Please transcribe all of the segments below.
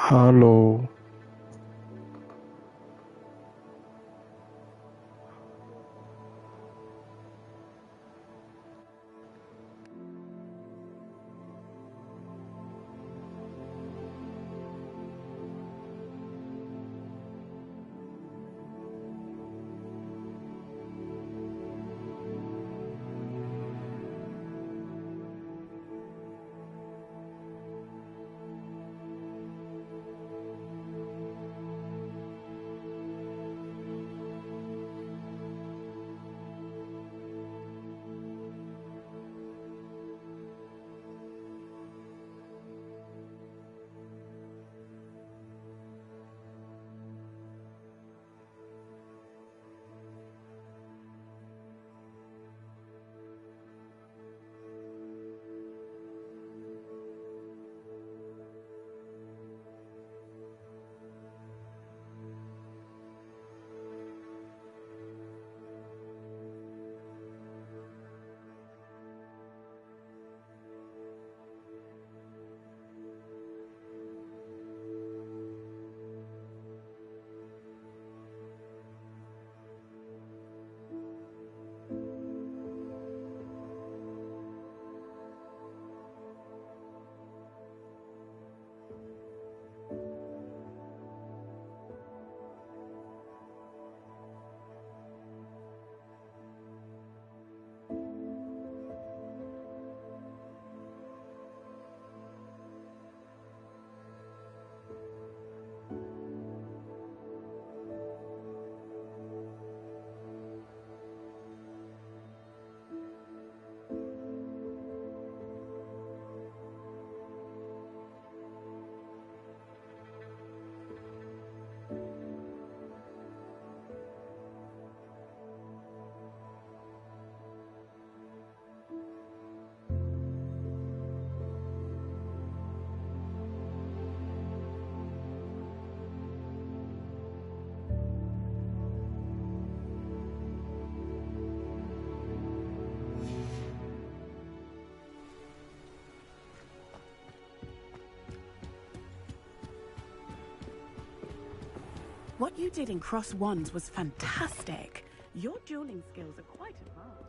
Hello，What you did in Cross Wands was fantastic. Your dueling skills are quite advanced.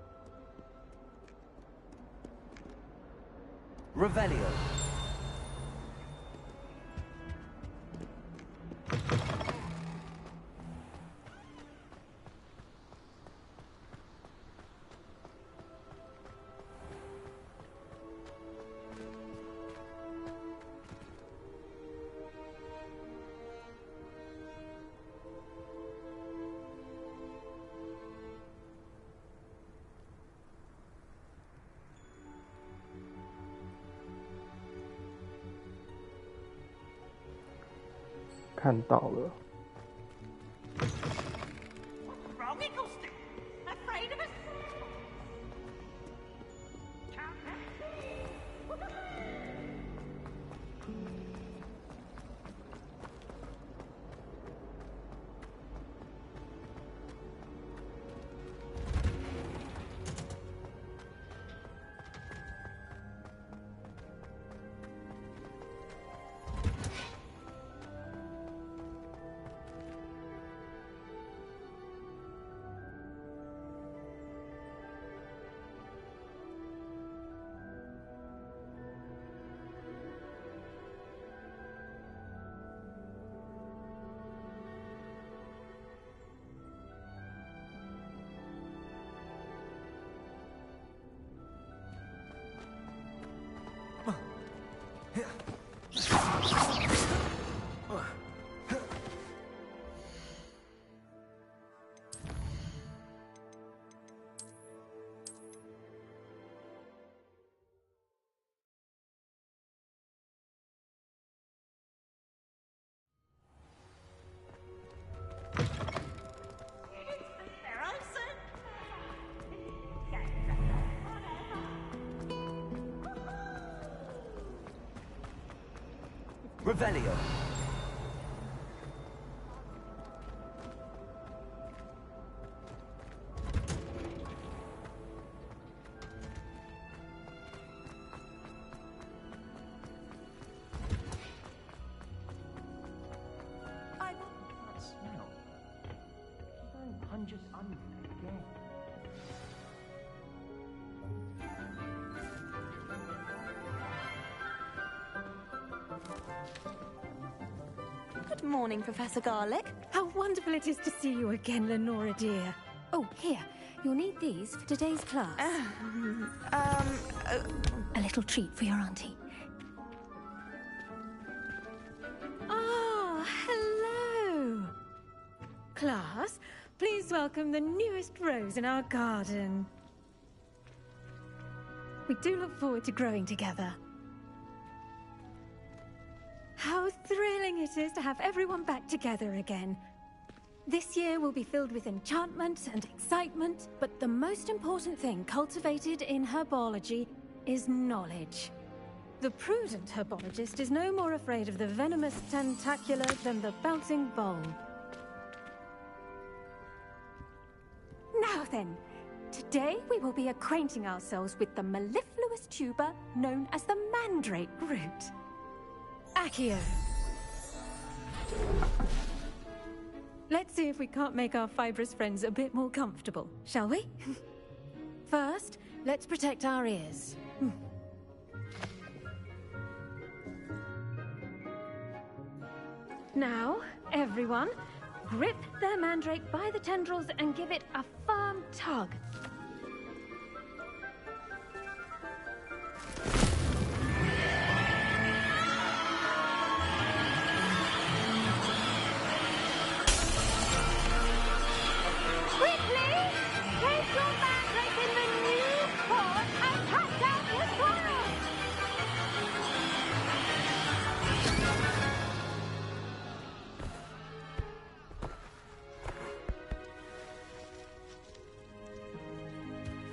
Revelio.看到了。Wrong Eaglestick! Afraid of us? Revelio. dangerous onion again. Good morning, Professor Garlick. How wonderful it is to see you again, Lenora dear. Oh, here. You'll need these for today's class. A little treat for your auntie. Ah, hello. Class, please welcome the newest rose in our garden. We do look forward to growing together. How thrilling it is to have everyone back together again. This year will be filled with enchantment and excitement, but the most important thing cultivated in herbology is knowledge. The prudent herbologist is no more afraid of the venomous tentacula than the bouncing bulb. Now then, today we will be acquainting ourselves with the mellifluous tuber known as the mandrake root. Accio. Let's see if we can't make our fibrous friends a bit more comfortable, shall we? First, let's protect our ears. Now, everyone, grip their mandrake by the tendrils and give it a firm tug.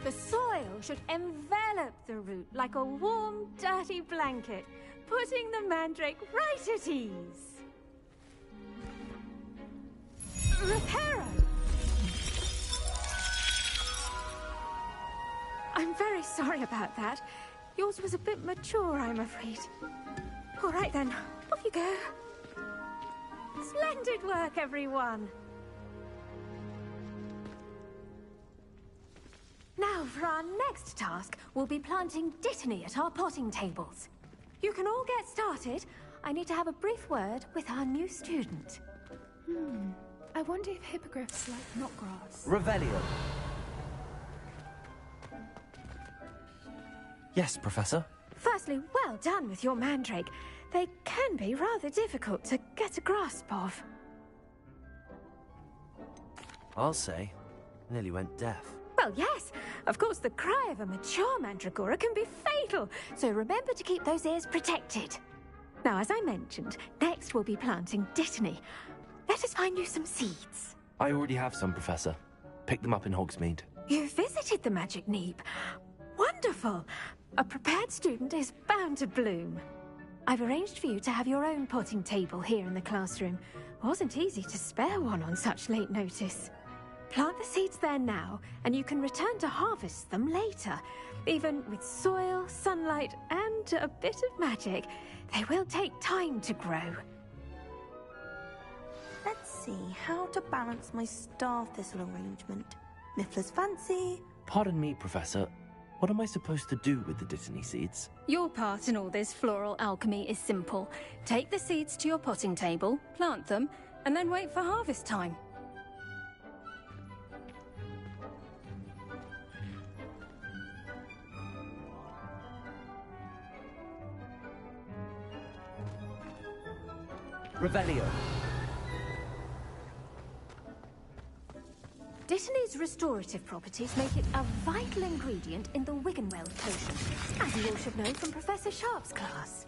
The soil should envelop the root like a warm, dirty blanket, putting the mandrake right at ease. Reparo! I'm very sorry about that. Yours was a bit mature, I'm afraid. All right then, off you go. Splendid work, everyone. Now, for our next task, we'll be planting Dittany at our potting tables. You can all get started. I need to have a brief word with our new student. I wonder if hippogriffs like knotgrass. Revelio. Yes, Professor? Firstly, well done with your mandrake. They can be rather difficult to get a grasp of. I'll say. Nearly went deaf. Well, yes. Of course, the cry of a mature mandragora can be fatal, so remember to keep those ears protected. Now, as I mentioned, next we'll be planting Dittany. Let us find you some seeds. I already have some, Professor. Picked them up in Hogsmeade. You visited the Magic Neep. Wonderful. A prepared student is bound to bloom. I've arranged for you to have your own potting table here in the classroom. Wasn't easy to spare one on such late notice. Plant the seeds there now, and you can return to harvest them later. Even with soil, sunlight, and a bit of magic, they will take time to grow. Let's see how to balance my star thistle arrangement. Miffler's fancy. Pardon me, Professor. What am I supposed to do with the Dittany seeds? Your part in all this floral alchemy is simple. Take the seeds to your potting table, plant them, and then wait for harvest time. Revelio. Dittany's restorative properties make it a vital ingredient in the Wiggenweld potion, as you all should know from Professor Sharp's class.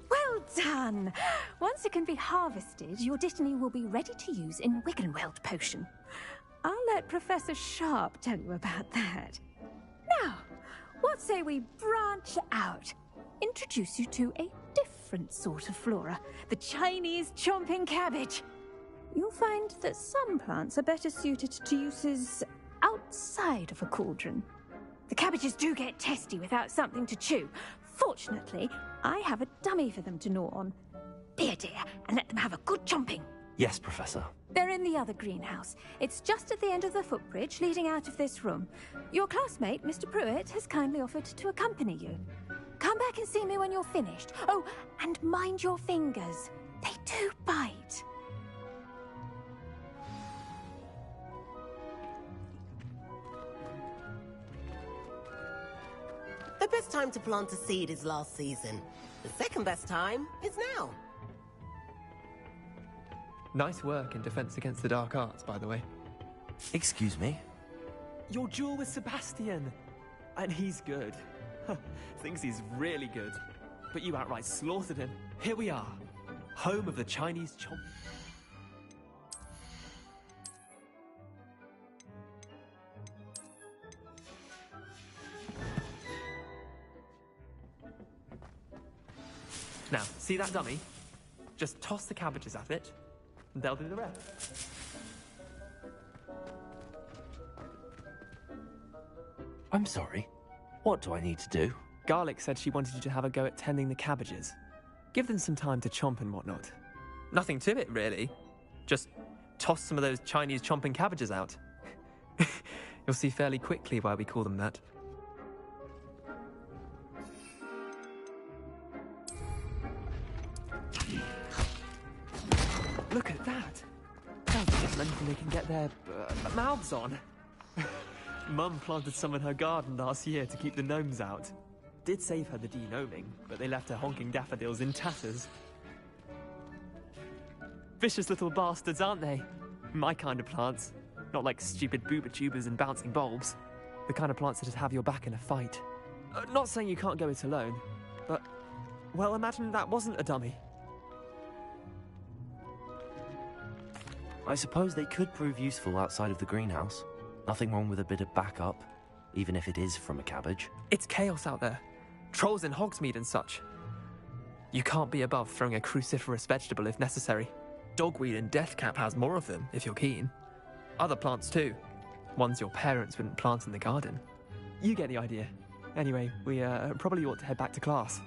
Well done! Once it can be harvested, your Dittany will be ready to use in Wiggenweld potion. I'll let Professor Sharp tell you about that. Now, what say we branch out? Introduce you to a different sort of flora, the Chinese chomping cabbage. You'll find that some plants are better suited to uses outside of a cauldron. The cabbages do get testy without something to chew. Fortunately, I have a dummy for them to gnaw on. Be a dear and let them have a good chomping. Yes, Professor. They're in the other greenhouse. It's just at the end of the footbridge leading out of this room. Your classmate, Mr. Pruitt, has kindly offered to accompany you. Come back and see me when you're finished. Oh, and mind your fingers. They do bite. The best time to plant a seed is last season. The second best time is now. Nice work in Defense Against the Dark Arts, by the way. Excuse me? Your duel with Sebastian! And he's good. Thinks he's really good. But you outright slaughtered him. Here we are. Home of the Chinese chomp. Now, see that dummy? Just toss the cabbages at it, and they'll do the rest. I'm sorry. What do I need to do? Garlic said she wanted you to have a go at tending the cabbages. Give them some time to chomp and whatnot. Nothing to it, really. Just toss some of those Chinese chomping cabbages out. You'll see fairly quickly why we call them that. Look at that! Sounds like it's anything they can get their mouths on. Mum planted some in her garden last year to keep the gnomes out. Did save her the de-gnoming, but they left her honking daffodils in tatters. Vicious little bastards, aren't they? My kind of plants. Not like stupid booba tubers and bouncing bulbs. The kind of plants that'd have your back in a fight. Not saying you can't go it alone, but... well, imagine that wasn't a dummy. I suppose they could prove useful outside of the greenhouse. Nothing wrong with a bit of backup, even if it is from a cabbage. It's chaos out there. Trolls in Hogsmeade and such. You can't be above throwing a cruciferous vegetable if necessary. Dogweed and deathcap has more of them, if you're keen. Other plants too. Ones your parents wouldn't plant in the garden. You get the idea. Anyway, we probably ought to head back to class.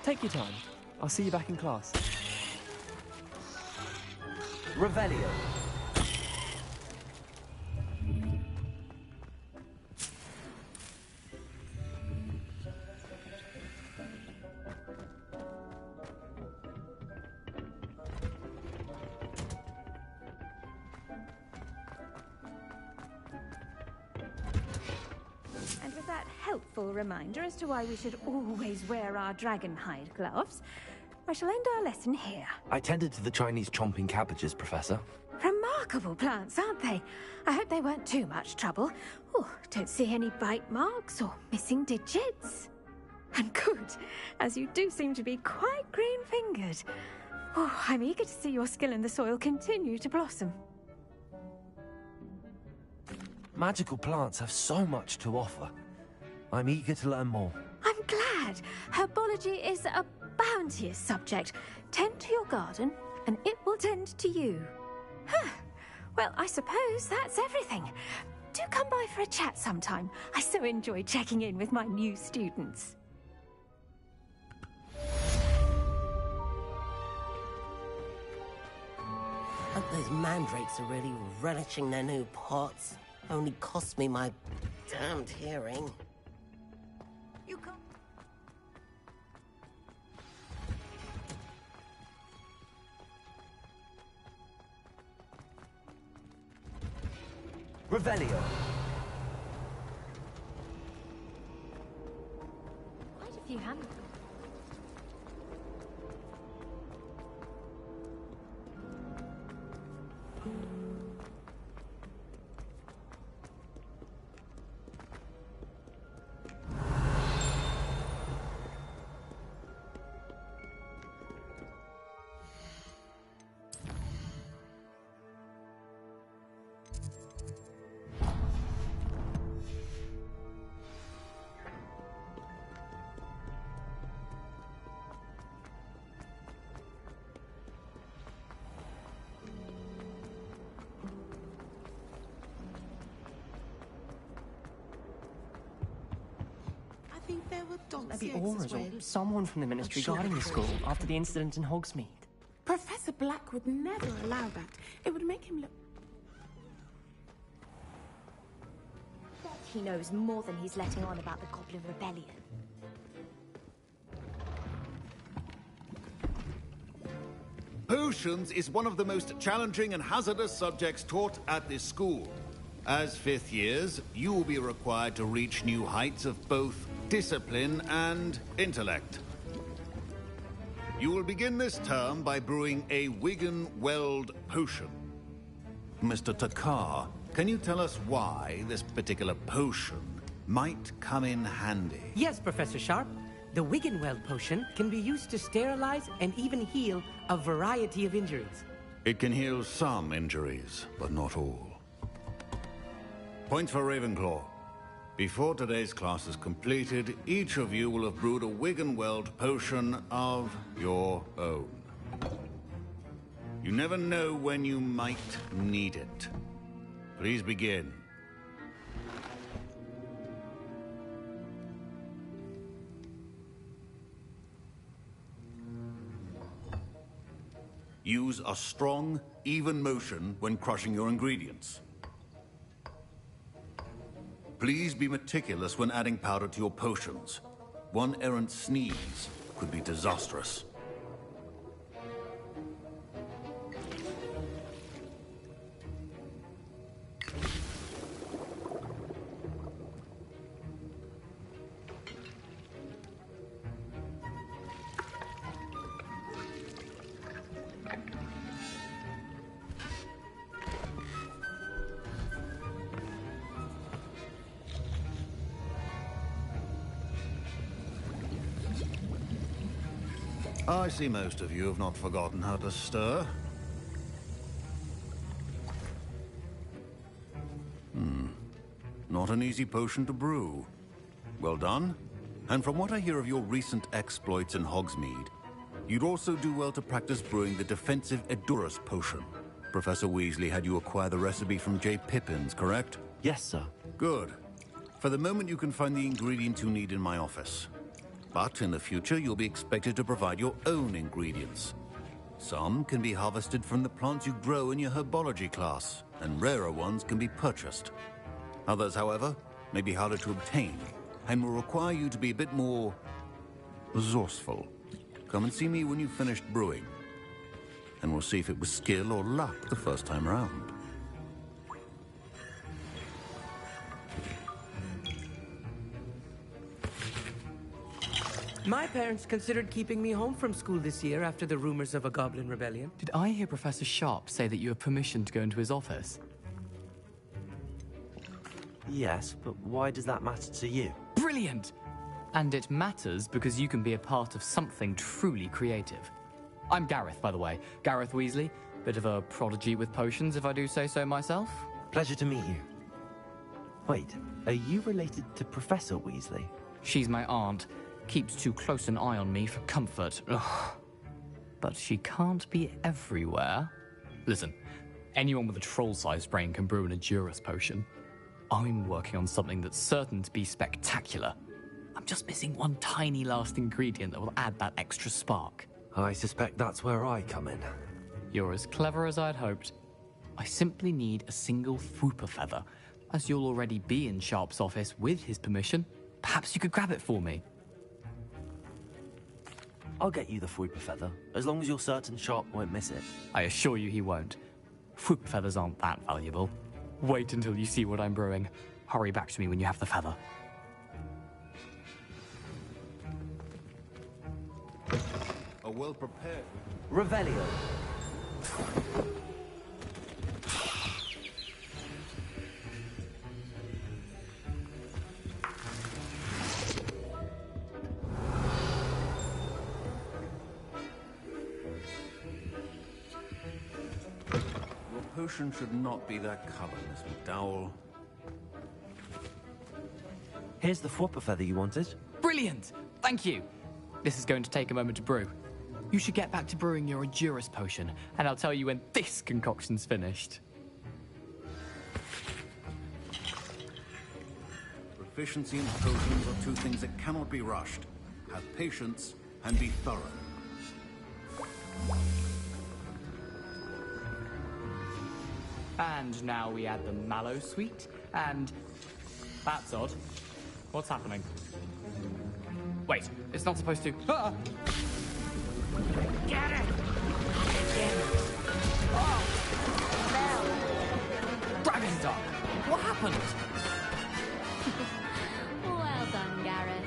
Take your time. I'll see you back in class. Revelio. And with that helpful reminder as to why we should always wear our dragonhide gloves, I shall end our lesson here. I tended to the Chinese chomping cabbages, Professor. Remarkable plants, aren't they? I hope they weren't too much trouble. Oh, don't see any bite marks or missing digits. And good, as you do seem to be quite green-fingered. Oh, I'm eager to see your skill in the soil continue to blossom. Magical plants have so much to offer. I'm eager to learn more. I'm glad. Herbology is a bounteous subject. Tend to your garden, and it will tend to you. Huh. Well, I suppose that's everything. Do come by for a chat sometime. I so enjoy checking in with my new students. Hope those mandrakes are really relishing their new pots. Only cost me my damned hearing. You can't. Revelio. Quite a few handfuls. I think there were dogs Maybe here Aurors as well. or someone from the Ministry I'm sure guarding the it's school free. after the incident in Hogsmeade. Professor Black would never allow that. It would make him look... He knows more than he's letting on about the Goblin Rebellion. Potions is one of the most challenging and hazardous subjects taught at this school. As fifth years, you will be required to reach new heights of both discipline and intellect. You will begin this term by brewing a Wiggenweld potion. Mr. Takar, can you tell us why this particular potion might come in handy? Yes, Professor Sharp. The Wiggenweld potion can be used to sterilize and even heal a variety of injuries. It can heal some injuries, but not all. Points for Ravenclaw. Before today's class is completed, each of you will have brewed a Wiggenweld potion of your own. You never know when you might need it. Please begin. Use a strong, even motion when crushing your ingredients. Please be meticulous when adding powder to your potions. One errant sneeze could be disastrous. I see most of you have not forgotten how to stir. Not an easy potion to brew. Well done. And from what I hear of your recent exploits in Hogsmeade, you'd also do well to practice brewing the defensive Edurus potion. Professor Weasley had you acquire the recipe from J. Pippins, correct? Yes, sir. Good. For the moment, you can find the ingredients you need in my office. But in the future, you'll be expected to provide your own ingredients. Some can be harvested from the plants you grow in your herbology class, and rarer ones can be purchased. Others, however, may be harder to obtain, and will require you to be a bit more resourceful. Come and see me when you've finished brewing, and we'll see if it was skill or luck the first time around. My parents considered keeping me home from school this year after the rumors of a Goblin Rebellion. Did I hear Professor Sharp say that you have permission to go into his office? Yes, but why does that matter to you? Brilliant! And it matters because you can be a part of something truly creative. I'm Gareth, by the way. Gareth Weasley. Bit of a prodigy with potions, if I do say so myself. Pleasure to meet you. Wait, are you related to Professor Weasley? She's my aunt. Keeps too close an eye on me for comfort. Ugh. But she can't be everywhere. Listen, anyone with a troll-sized brain can brew an Edurus potion. I'm working on something that's certain to be spectacular. I'm just missing one tiny last ingredient that will add that extra spark. I suspect that's where I come in. You're as clever as I'd hoped. I simply need a single Fwooper feather. As you'll already be in Sharp's office with his permission, perhaps you could grab it for me. I'll get you the Fwooper feather, as long as you're certain Sharp won't miss it. I assure you he won't. Fwooper feathers aren't that valuable. Wait until you see what I'm brewing. Hurry back to me when you have the feather. A well-prepared Revelio. potion should not be that color, Miss McDowell. Here's the Fwooper feather you wanted. Brilliant! Thank you. This is going to take a moment to brew. You should get back to brewing your Edurus potion, and I'll tell you when this concoction's finished. Proficiency and potions are two things that cannot be rushed. Have patience and be thorough. And now we add the mallow sweet, and... That's odd. What's happening? Wait, it's not supposed to... Ah! Get it! Dragon's Dark! What happened? Well done, Gareth.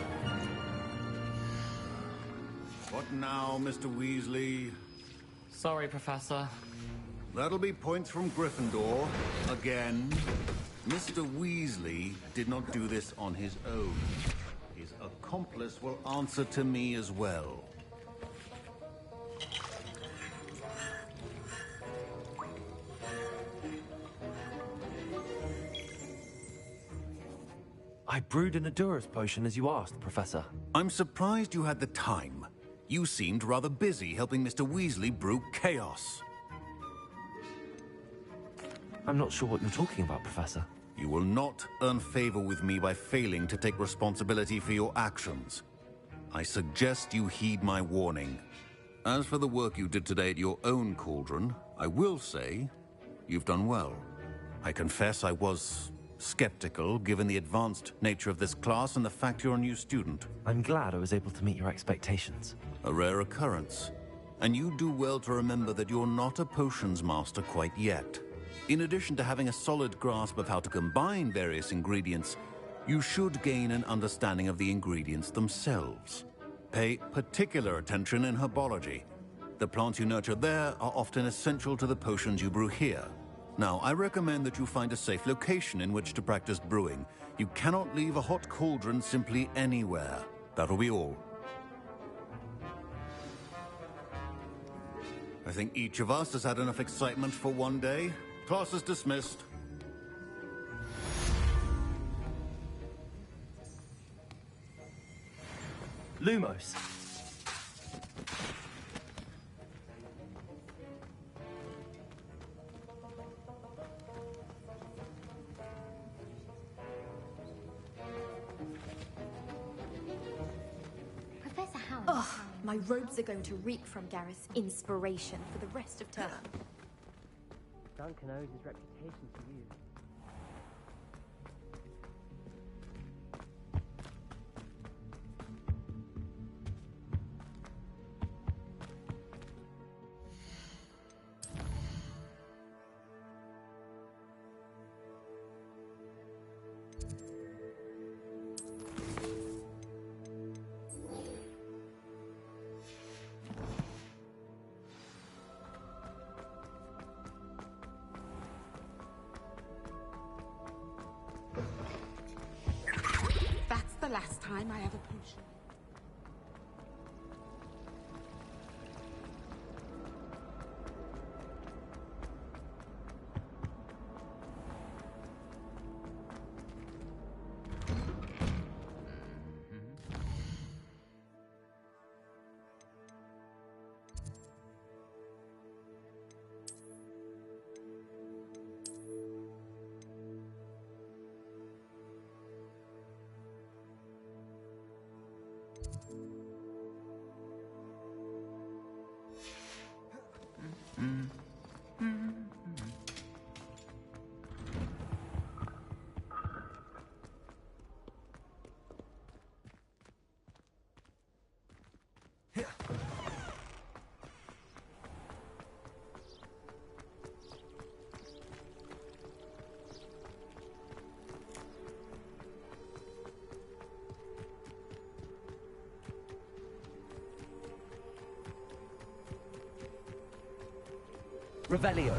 What now, Mr. Weasley? Sorry, Professor. That'll be points from Gryffindor. Again. Mr. Weasley did not do this on his own. His accomplice will answer to me as well. I brewed an Edurus potion as you asked, Professor. I'm surprised you had the time. You seemed rather busy helping Mr. Weasley brew chaos. I'm not sure what you're talking about, Professor. You will not earn favor with me by failing to take responsibility for your actions. I suggest you heed my warning. As for the work you did today at your own cauldron, I will say you've done well. I confess I was skeptical, given the advanced nature of this class and the fact you're a new student. I'm glad I was able to meet your expectations. A rare occurrence. And you do well to remember that you're not a potions master quite yet. In addition to having a solid grasp of how to combine various ingredients, you should gain an understanding of the ingredients themselves. Pay particular attention in herbology. The plants you nurture there are often essential to the potions you brew here. Now, I recommend that you find a safe location in which to practice brewing. You cannot leave a hot cauldron simply anywhere. That'll be all. I think each of us has had enough excitement for one day. Class is dismissed. Lumos. Professor Howard. Ugh, my robes are going to reek from Gareth's inspiration for the rest of term. Duncan owes his reputation to you. That's the last time I have a potion. Revelio.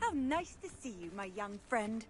How nice to see you, my young friend.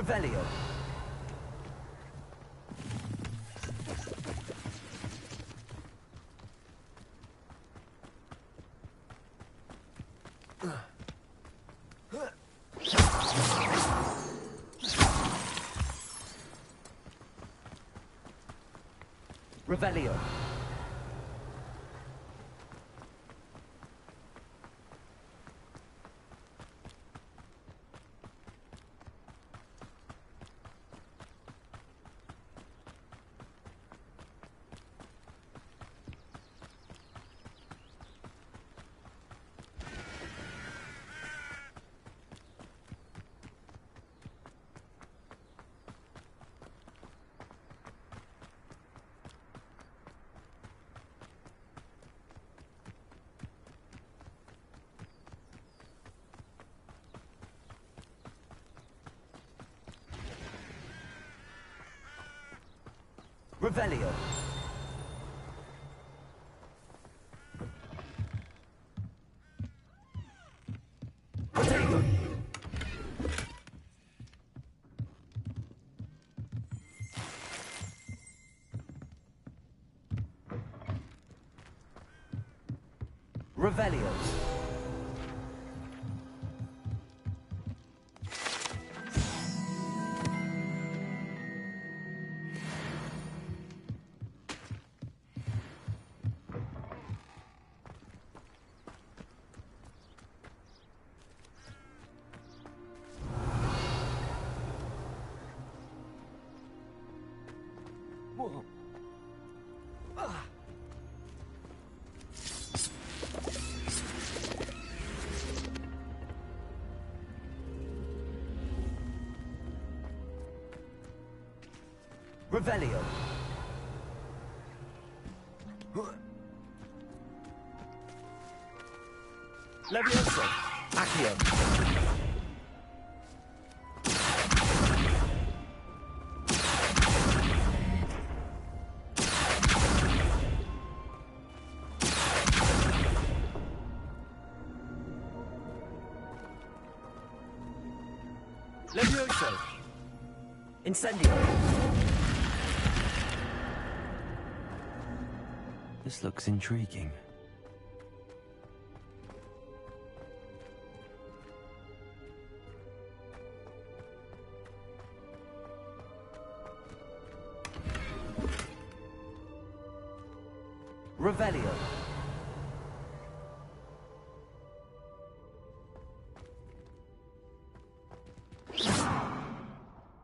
Revelio. Revelio. Revelio. Potato. Revelio. Whoa. Ah. Revelio. Levioso. Accio. Levioso. Incendio. This looks intriguing. Revelio.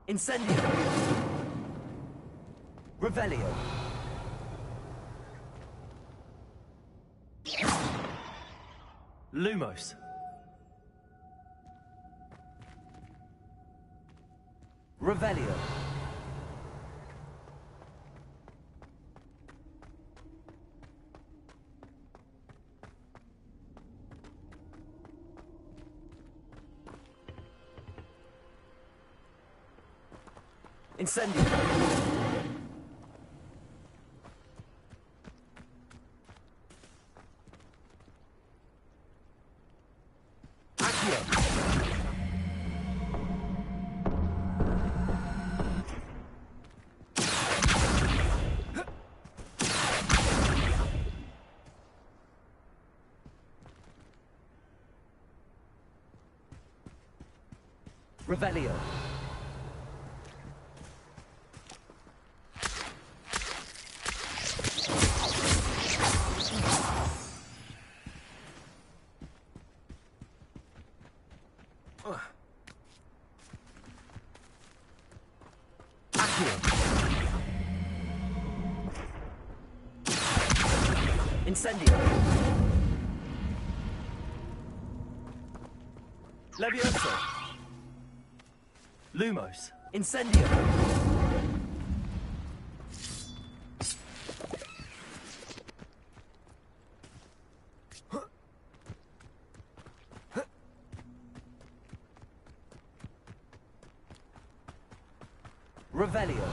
Incendio. Revelio. Lumos. Revelio. Incendio. Accio. Revelio. Incendio. Levioso. Lumos. Incendio. Revelio.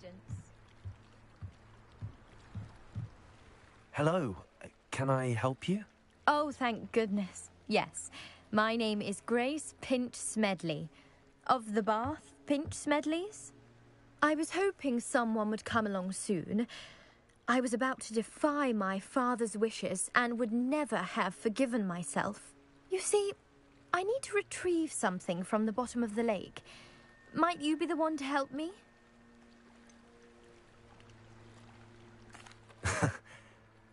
assistance. Hello. Can I help you? Oh, thank goodness. Yes. My name is Grace Pinch Smedley. Of the Bath Pinch Smedleys? I was hoping someone would come along soon. I was about to defy my father's wishes and would never have forgiven myself. You see, I need to retrieve something from the bottom of the lake. Might you be the one to help me?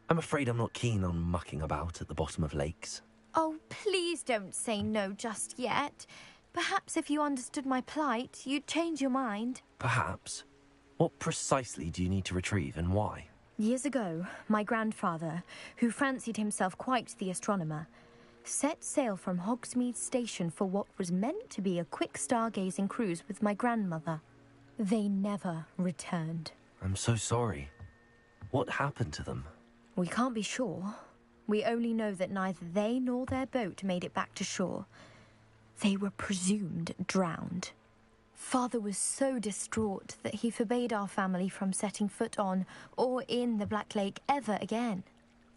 I'm afraid I'm not keen on mucking about at the bottom of lakes. Oh, please don't say no just yet. Perhaps if you understood my plight, you'd change your mind. Perhaps. What precisely do you need to retrieve and why? Years ago, my grandfather, who fancied himself quite the astronomer, set sail from Hogsmeade Station for what was meant to be a quick stargazing cruise with my grandmother. They never returned. I'm so sorry. What happened to them? We can't be sure. We only know that neither they nor their boat made it back to shore. They were presumed drowned. Father was so distraught that he forbade our family from setting foot on or in the Black Lake ever again.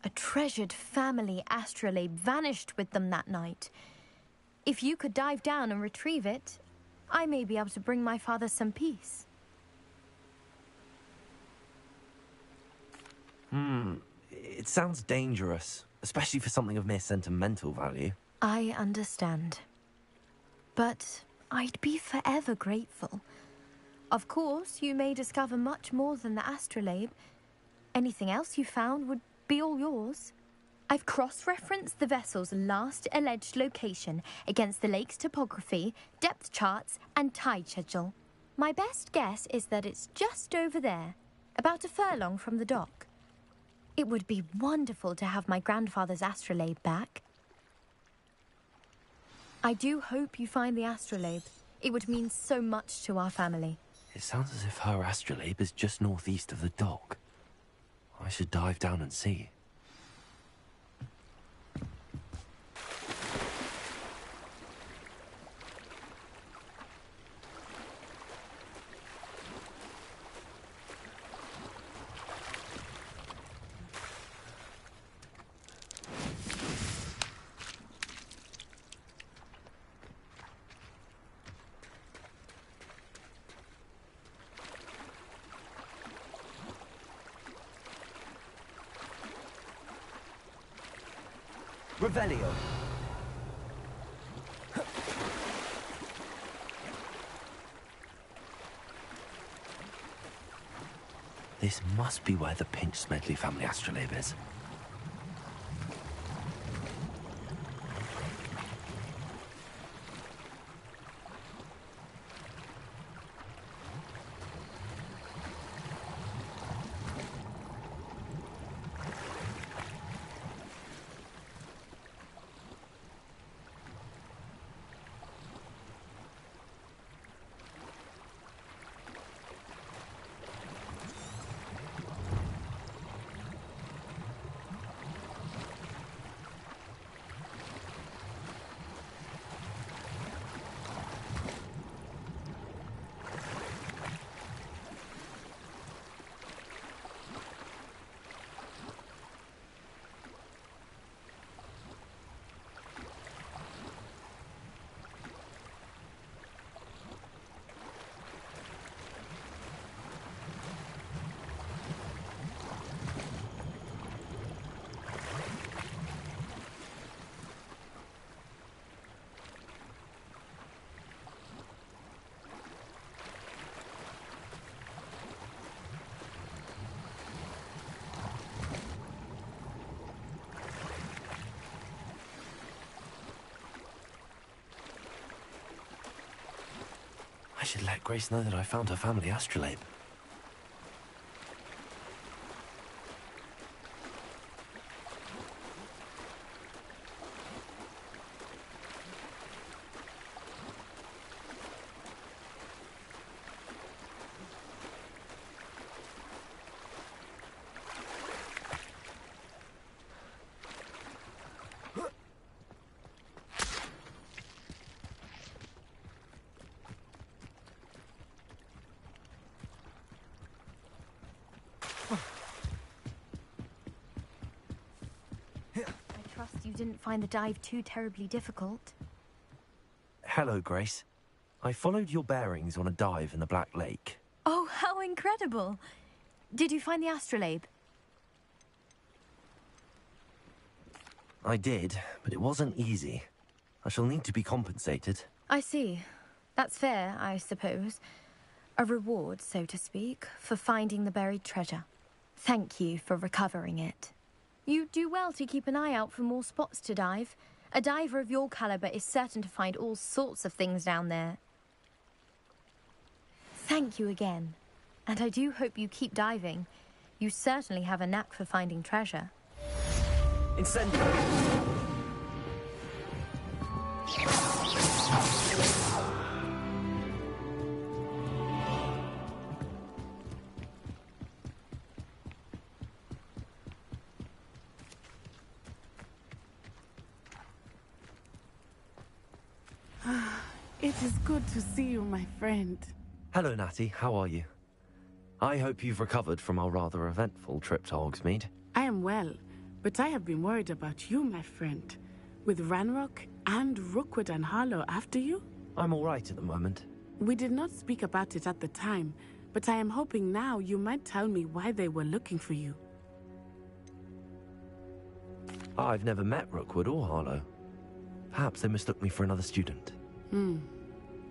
A treasured family astrolabe vanished with them that night. If you could dive down and retrieve it, I may be able to bring my father some peace. It sounds dangerous, especially for something of mere sentimental value. I understand. But I'd be forever grateful. Of course, you may discover much more than the astrolabe. Anything else you found would be all yours. I've cross-referenced the vessel's last alleged location against the lake's topography, depth charts, and tide schedule. My best guess is that it's just over there, about a furlong from the dock. It would be wonderful to have my grandfather's astrolabe back. I do hope you find the astrolabe. It would mean so much to our family. It sounds as if her astrolabe is just northeast of the dock. I should dive down and see. Revelio. This must be where the Pinch Smedley family astrolabe is. I should let Grace know that I found her family astrolabe. didn't find the dive too terribly difficult. Hello, Grace. I followed your bearings on a dive in the Black Lake. Oh, how incredible! Did you find the astrolabe? I did, but it wasn't easy. I shall need to be compensated. I see. That's fair, I suppose. A reward, so to speak, for finding the buried treasure. Thank you for recovering it. You do well to keep an eye out for more spots to dive. A diver of your caliber is certain to find all sorts of things down there. Thank you again. And I do hope you keep diving. You certainly have a knack for finding treasure. Incendio! It is good to see you, my friend. Hello, Natty. How are you? I hope you've recovered from our rather eventful trip to Hogsmeade. I am well, but I have been worried about you, my friend. With Ranrock and Rookwood and Harlow after you? I'm all right at the moment. We did not speak about it at the time, but I am hoping now you might tell me why they were looking for you. I've never met Rookwood or Harlow. Perhaps they mistook me for another student.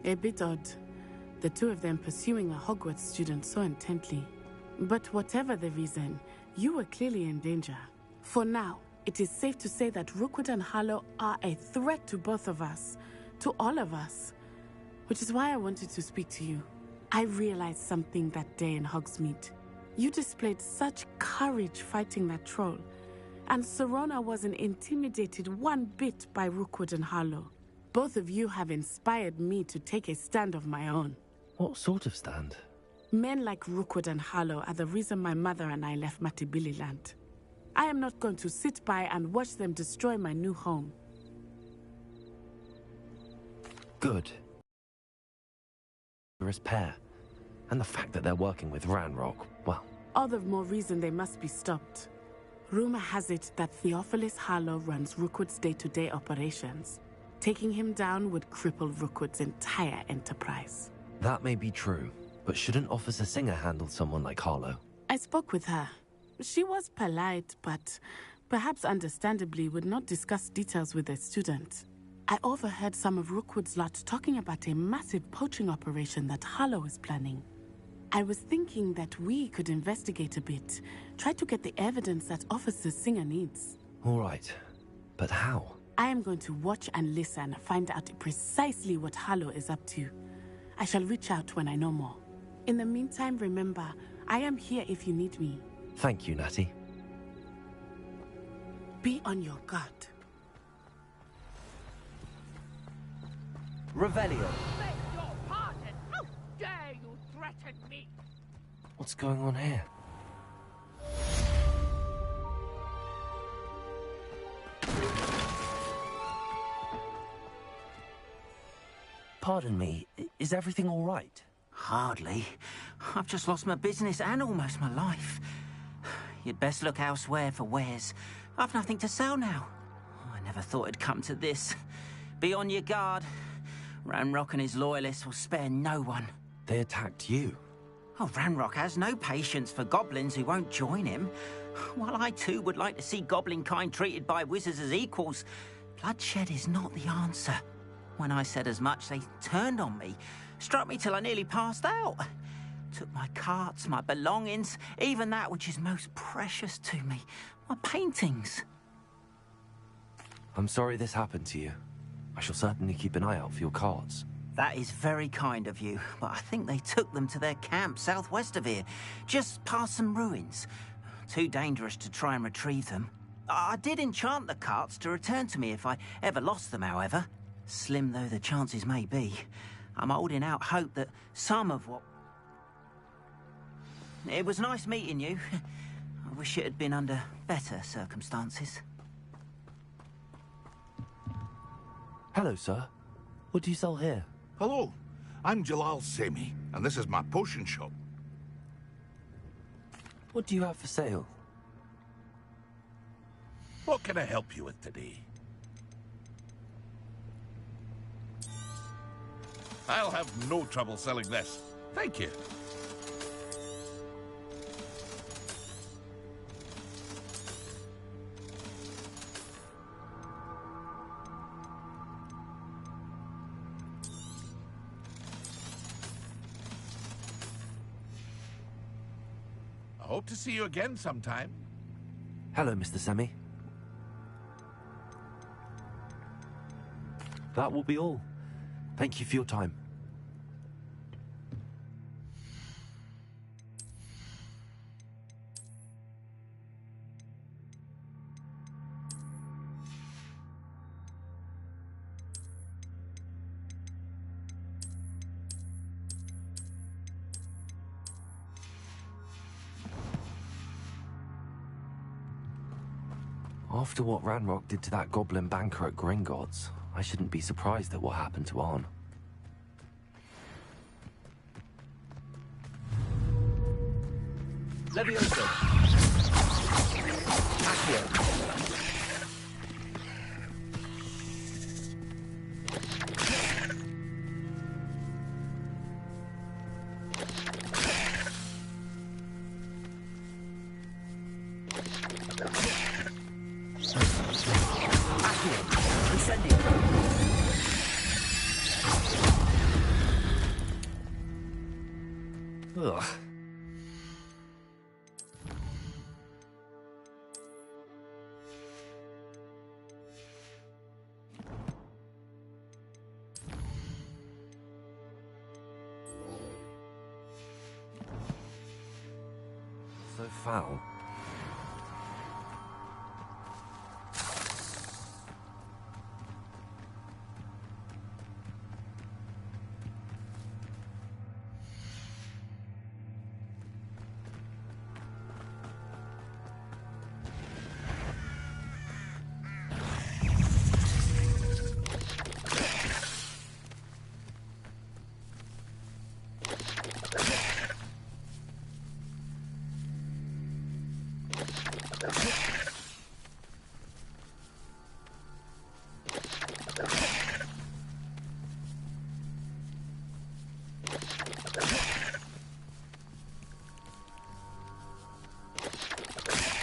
A bit odd. The two of them pursuing a Hogwarts student so intently. But whatever the reason, you were clearly in danger. For now, it is safe to say that Rookwood and Harlow are a threat to both of us. To all of us. Which is why I wanted to speak to you. I realized something that day in Hogsmeade. You displayed such courage fighting that troll. And Sirona wasn't intimidated one bit by Rookwood and Harlow. Both of you have inspired me to take a stand of my own. What sort of stand? Men like Rookwood and Harlow are the reason my mother and I left Matabeleland. I am not going to sit by and watch them destroy my new home. Good. Pair. And the fact that they're working with Ranrock, well... All the more reason they must be stopped. Rumor has it that Theophilus Harlow runs Rookwood's day-to-day operations. Taking him down would cripple Rookwood's entire enterprise. That may be true, but shouldn't Officer Singer handle someone like Harlow? I spoke with her. She was polite, but perhaps understandably would not discuss details with a student. I overheard some of Rookwood's lot talking about a massive poaching operation that Harlow is planning. I was thinking that we could investigate a bit, try to get the evidence that Officer Singer needs. All right, but how? I am going to watch and listen, find out precisely what Harlow is up to. I shall reach out when I know more. In the meantime, remember, I am here if you need me. Thank you, Natty. Be on your guard. Revelio. Beg your pardon! How dare you threaten me? What's going on here? Pardon me, is everything all right? Hardly. I've just lost my business and almost my life. You'd best look elsewhere for wares. I've nothing to sell now. I never thought it'd come to this. Be on your guard. Ranrock and his loyalists will spare no one. They attacked you? Oh, Ranrock has no patience for goblins who won't join him. While I too would like to see goblin kind treated by wizards as equals, bloodshed is not the answer. When I said as much, they turned on me, struck me till I nearly passed out. Took my carts, my belongings, even that which is most precious to me, my paintings. I'm sorry this happened to you. I shall certainly keep an eye out for your carts. That is very kind of you, but I think they took them to their camp southwest of here, just past some ruins. Too dangerous to try and retrieve them. I did enchant the carts to return to me if I ever lost them, however. Slim though the chances may be, I'm holding out hope that some of what... It was nice meeting you. I wish it had been under better circumstances. Hello, sir. What do you sell here? Hello, I'm Jalal Semi, and this is my potion shop. What do you have for sale? What can I help you with today? I'll have no trouble selling this. Thank you. I hope to see you again sometime. Hello, Mr. Semi. That will be all. Thank you for your time. After what Ranrock did to that goblin banker at Gringotts, I shouldn't be surprised at what happened to Arn. Levioso. Accio. Ugh. So foul.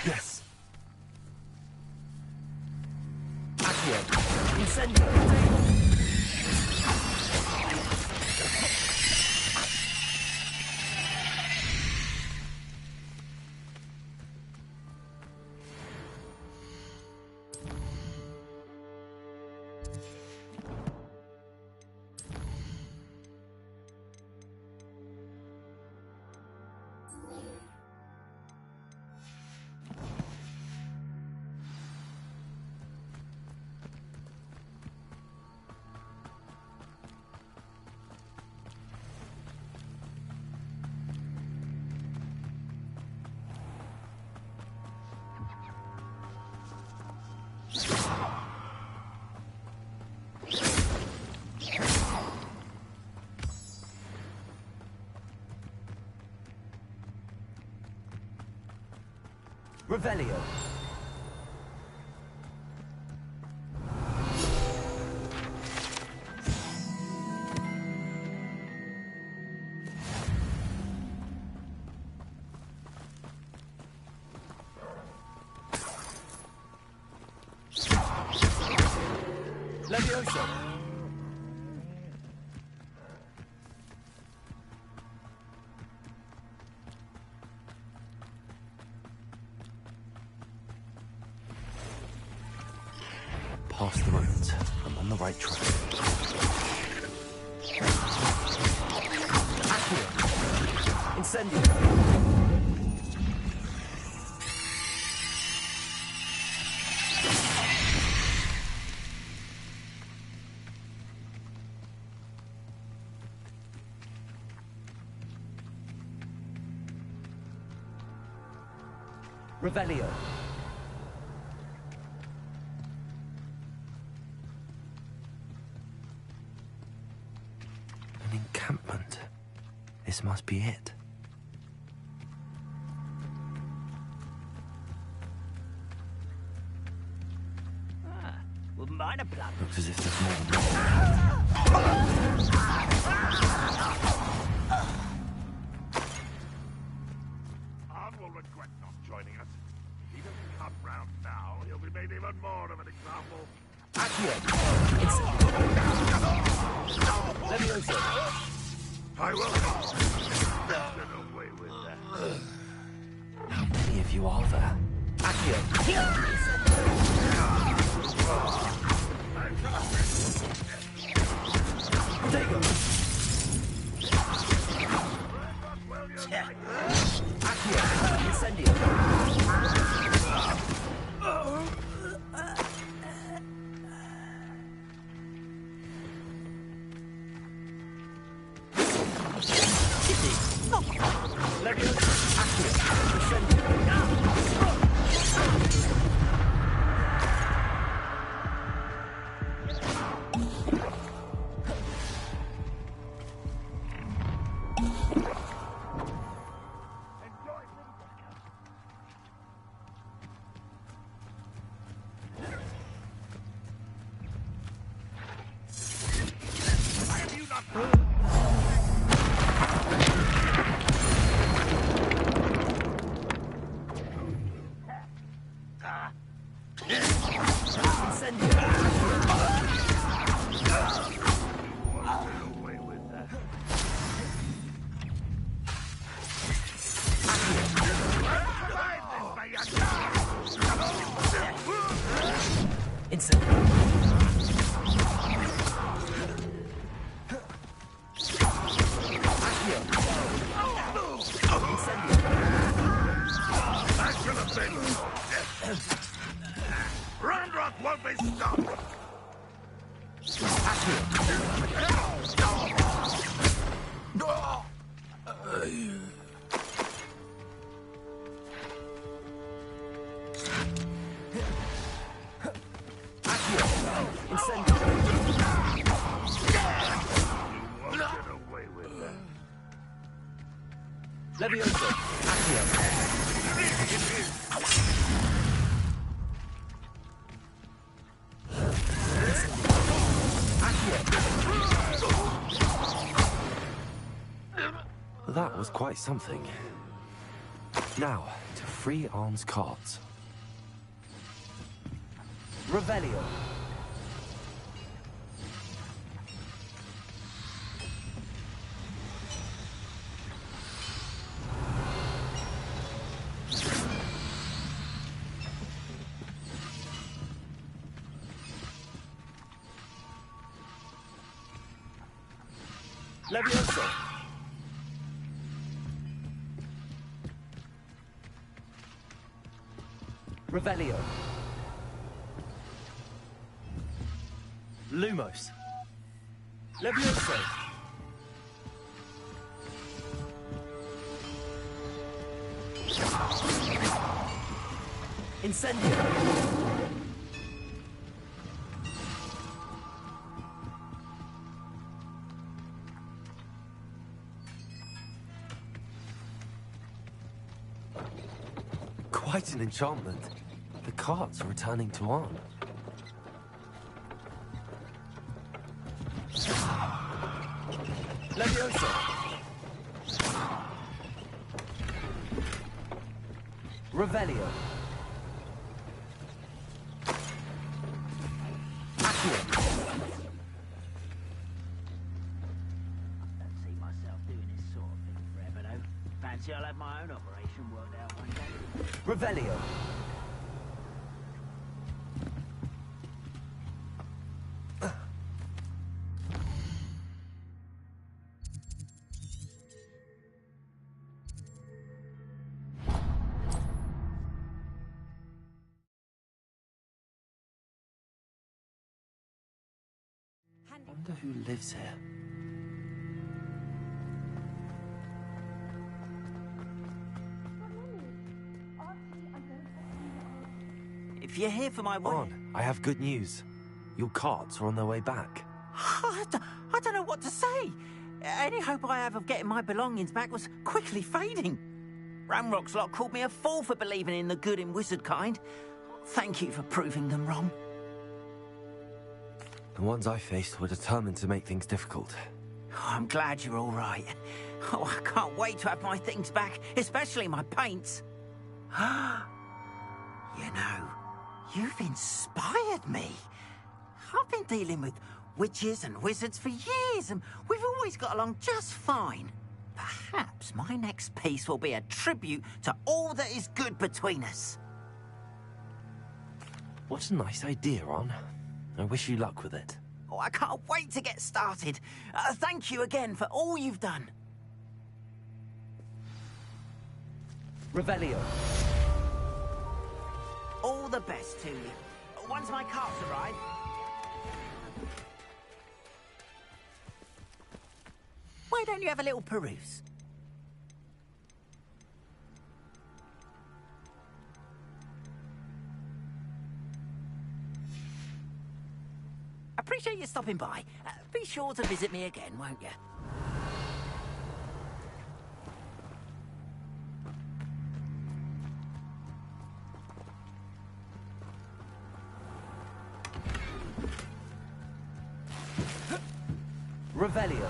Yes. Accio. Incendio. Revelio. Levioso. Past the ruins. I'm on the right track. Accio. Incendio. Revelio. An encampment. This must be it. Wouldn't mind a plan. Looks as if there's more than one. Levioso. I will. Get away with that. How many of you are there? Ranrock won't be stopped! Levioso. That was quite something. Now, to free Arn's cards. Revelio. Levioso. Revelio. Lumos. Levioso. Incendio. Quite an enchantment. The cards are returning to Arn. Levioso. Revelio. Accio. Don't see myself doing this sort of thing forever, though. Fancy I'll have my own operation worked out one day. Revelio. I wonder who lives here. If you're here for my Arn, I have good news. Your cards are on their way back. I don't know what to say. Any hope I have of getting my belongings back was quickly fading. Ranrock's lot called me a fool for believing in the good in wizard kind. Thank you for proving them wrong. The ones I faced were determined to make things difficult. Oh, I'm glad you're all right. Oh, I can't wait to have my things back, especially my paints. You know, you've inspired me. I've been dealing with witches and wizards for years, and we've always got along just fine. Perhaps my next piece will be a tribute to all that is good between us. What a nice idea, Ron. I wish you luck with it. Oh, I can't wait to get started. Thank you again for all you've done. Revelio. All the best to you. Once my carts arrive... Why don't you have a little peruse? Appreciate you stopping by. Be sure to visit me again, won't you? Revelio.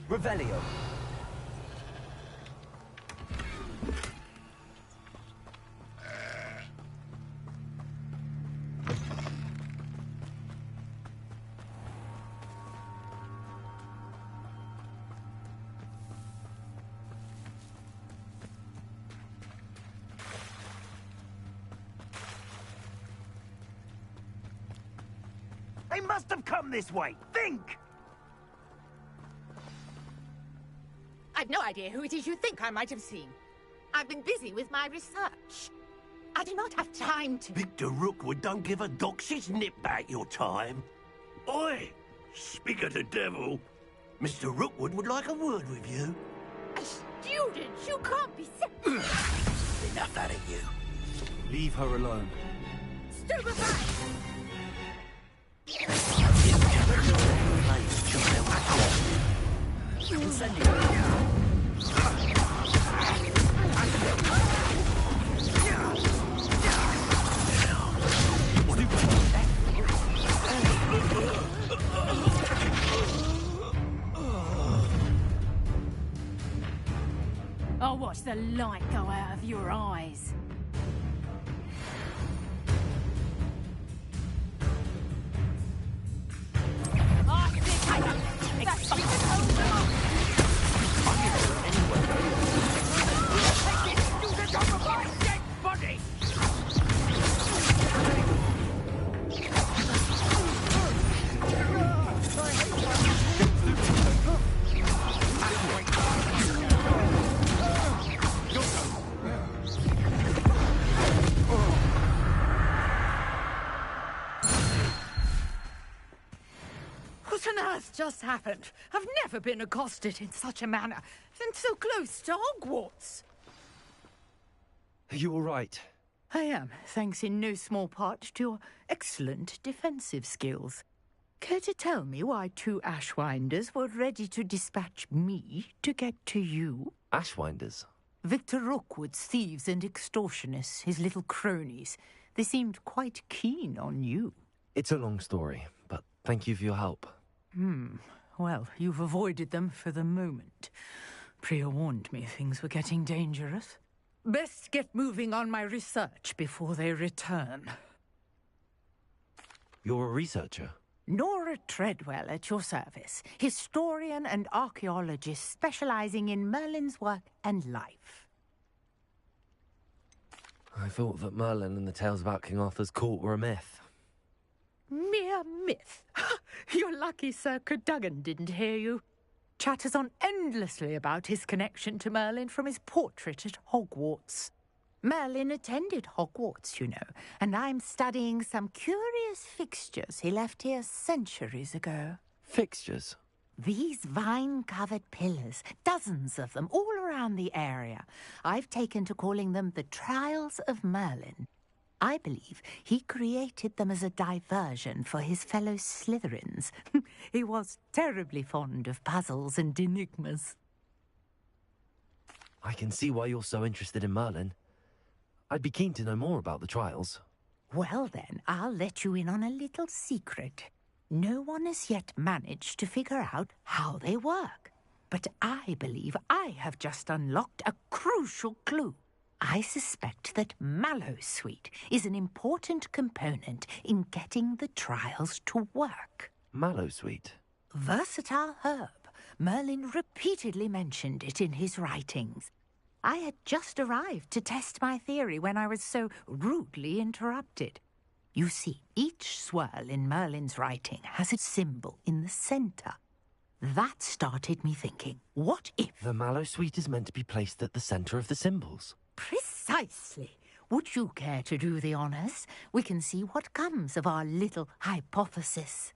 Revelio. They must have come this way. Think! I've no idea who it is you think I might have seen. I've been busy with my research. I do not have time to... Victor Rookwood don't give a doxy's nip back your time. Oi! Speak of the devil. Mr. Rookwood would like a word with you. A student? You can't be... Enough out of you. Leave her alone. Stupefy! I'll watch the light go out of your eyes. What on earth just happened? I've never been accosted in such a manner, and so close to Hogwarts. Are you all right? I am, thanks in no small part to your excellent defensive skills. Care to tell me why two Ashwinders were ready to dispatch me to get to you? Ashwinders? Victor Rookwood's thieves and extortionists, his little cronies. They seemed quite keen on you. It's a long story, but thank you for your help. Well, you've avoided them for the moment. Priya warned me things were getting dangerous. Best get moving on my research before they return. You're a researcher? Nora Treadwell at your service, historian and archaeologist specializing in Merlin's work and life. I thought that Merlin and the tales about King Arthur's court were a myth. Mere myth. You're lucky Sir Cadogan didn't hear you. Chatters on endlessly about his connection to Merlin from his portrait at Hogwarts. Merlin attended Hogwarts, you know, and I'm studying some curious fixtures he left here centuries ago. Fixtures? These vine-covered pillars, dozens of them, all around the area. I've taken to calling them the Trials of Merlin. I believe he created them as a diversion for his fellow Slytherins. He was terribly fond of puzzles and enigmas. I can see why you're so interested in Merlin. I'd be keen to know more about the trials. Well then, I'll let you in on a little secret. No one has yet managed to figure out how they work. But I believe I have just unlocked a crucial clue. I suspect that Mallowsweet is an important component in getting the trials to work. Mallowsweet? Versatile herb. Merlin repeatedly mentioned it in his writings. I had just arrived to test my theory when I was so rudely interrupted. You see, each swirl in Merlin's writing has a symbol in the center. That started me thinking, what if... The Mallowsweet is meant to be placed at the center of the symbols. Precisely. Would you care to do the honors? We can see what comes of our little hypothesis.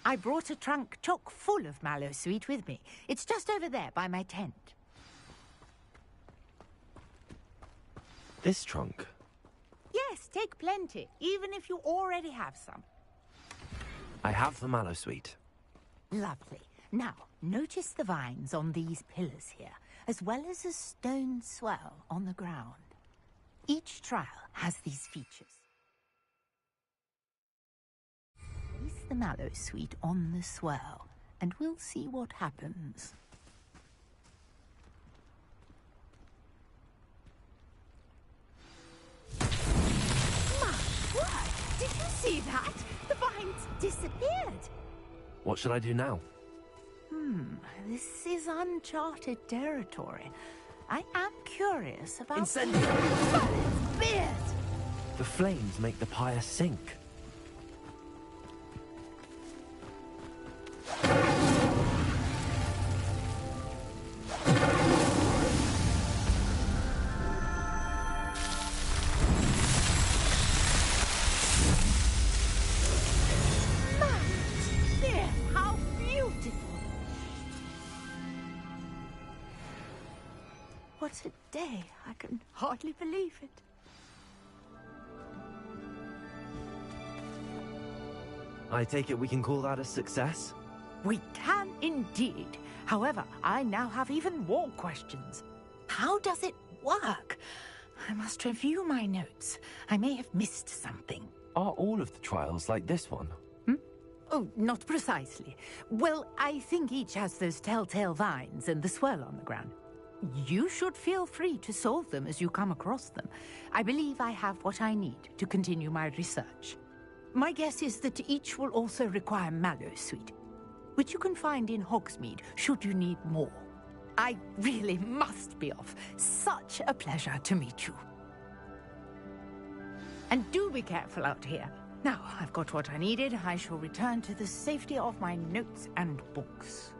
I brought a trunk chock full of Mallowsweet with me. It's just over there by my tent. This trunk? Yes, take plenty, even if you already have some. I have the Mallowsweet. Lovely. Now, notice the vines on these pillars here, as well as a stone swell on the ground. Each trial has these features. Place the Mallowsweet on the swell, and we'll see what happens. My word! Did you see that? The vines disappeared! What should I do now? This is uncharted territory. I am curious about... Incendio! Merlin's beard! The flames make the pyre sink. What a day. I can hardly believe it. I take it we can call that a success? We can indeed. However, I now have even more questions. How does it work? I must review my notes. I may have missed something. Are all of the trials like this one? Oh, not precisely. Well, I think each has those telltale vines and the swirl on the ground. You should feel free to solve them as you come across them. I believe I have what I need to continue my research. My guess is that each will also require Mallowsweet, which you can find in Hogsmeade should you need more. I really must be off. Such a pleasure to meet you. And do be careful out here. Now I've got what I needed, I shall return to the safety of my notes and books.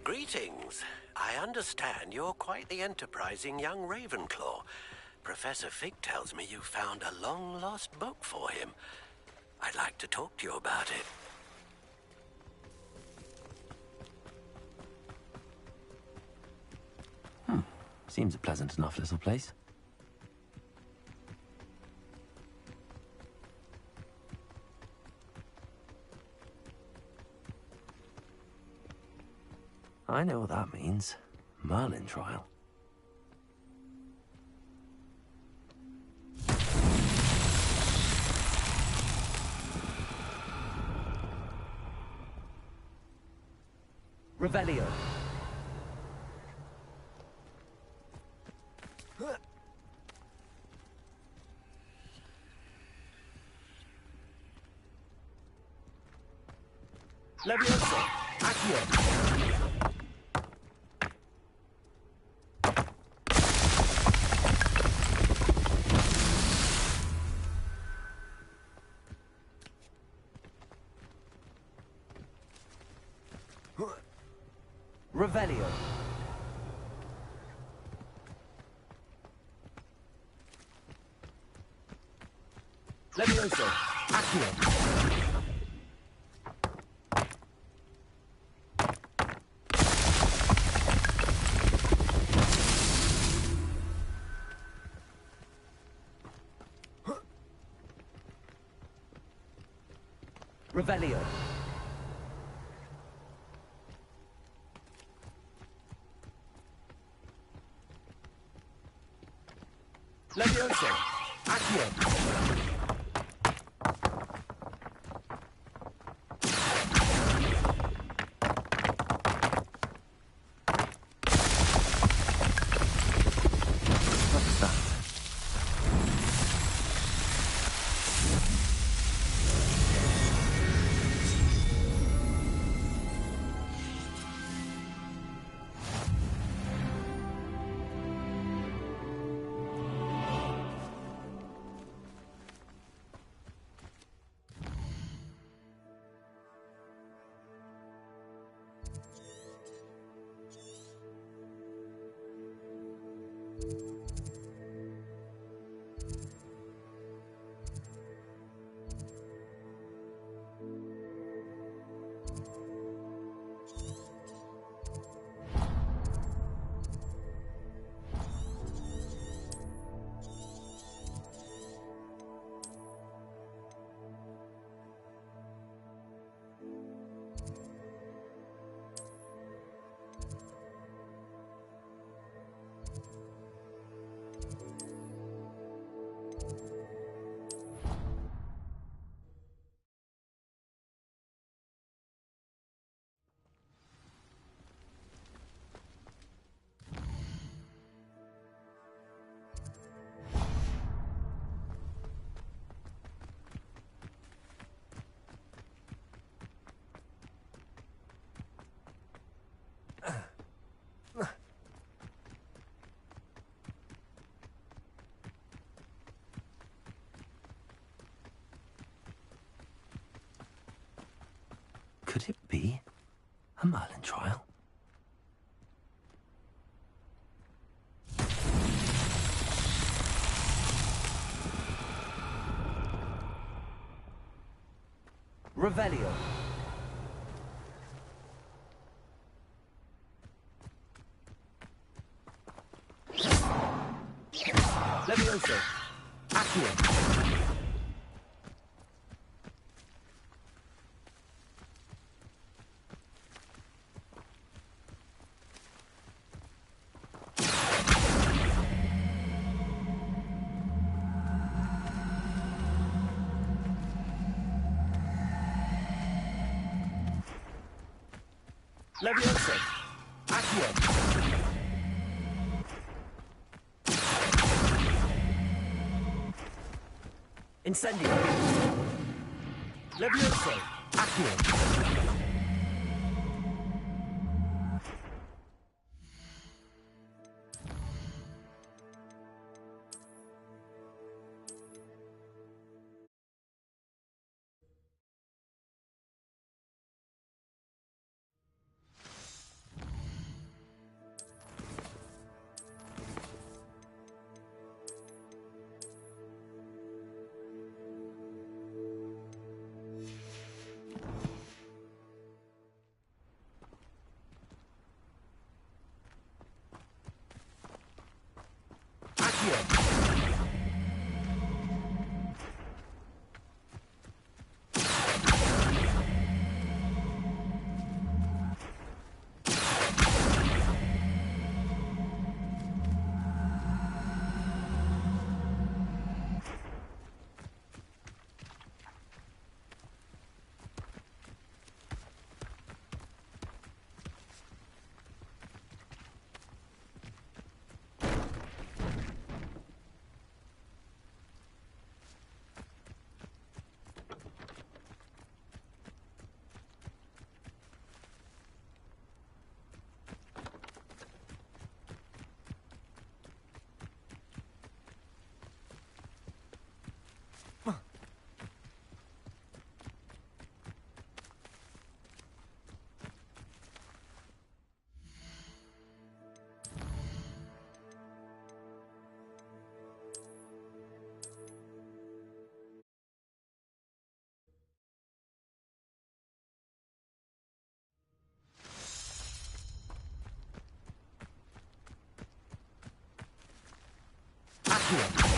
Greetings. I understand you're quite the enterprising young Ravenclaw. Professor Fig tells me you found a long-lost book for him. I'd like to talk to you about it. Seems a pleasant enough little place. I know what that means. Merlin trial. Revelio. Levioso. Accio. Revelio. Levioso! Accio! Revelio. Levioso! Accio! What's that? Could it be a Merlin trial? Revelio. Levioso! Accio! Levioso! Accio! Incendio! Levioso! Accio! Accio.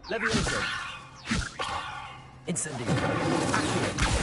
Levioso. Incendio. Accio.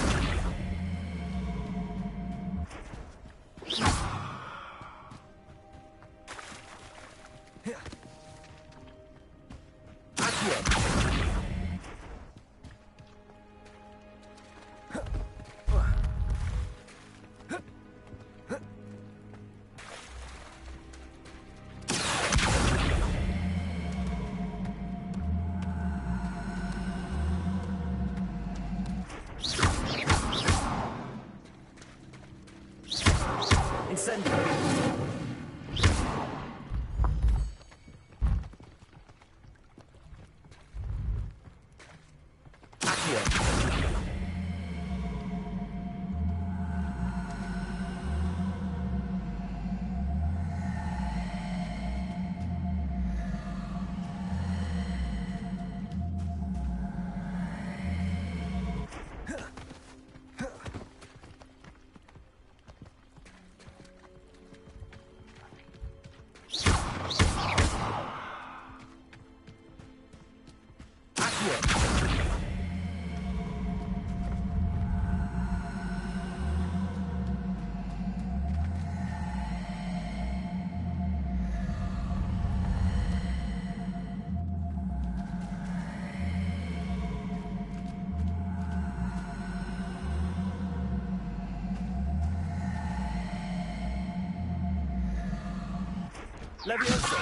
Levioso.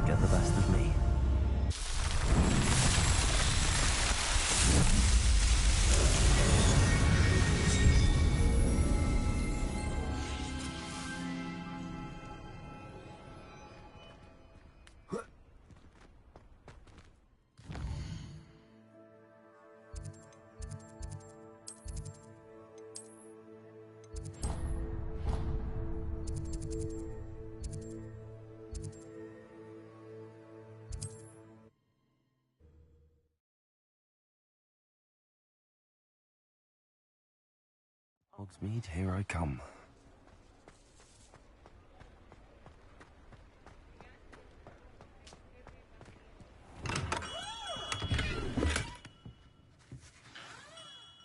Get the best of me. Hogsmeade, here I come.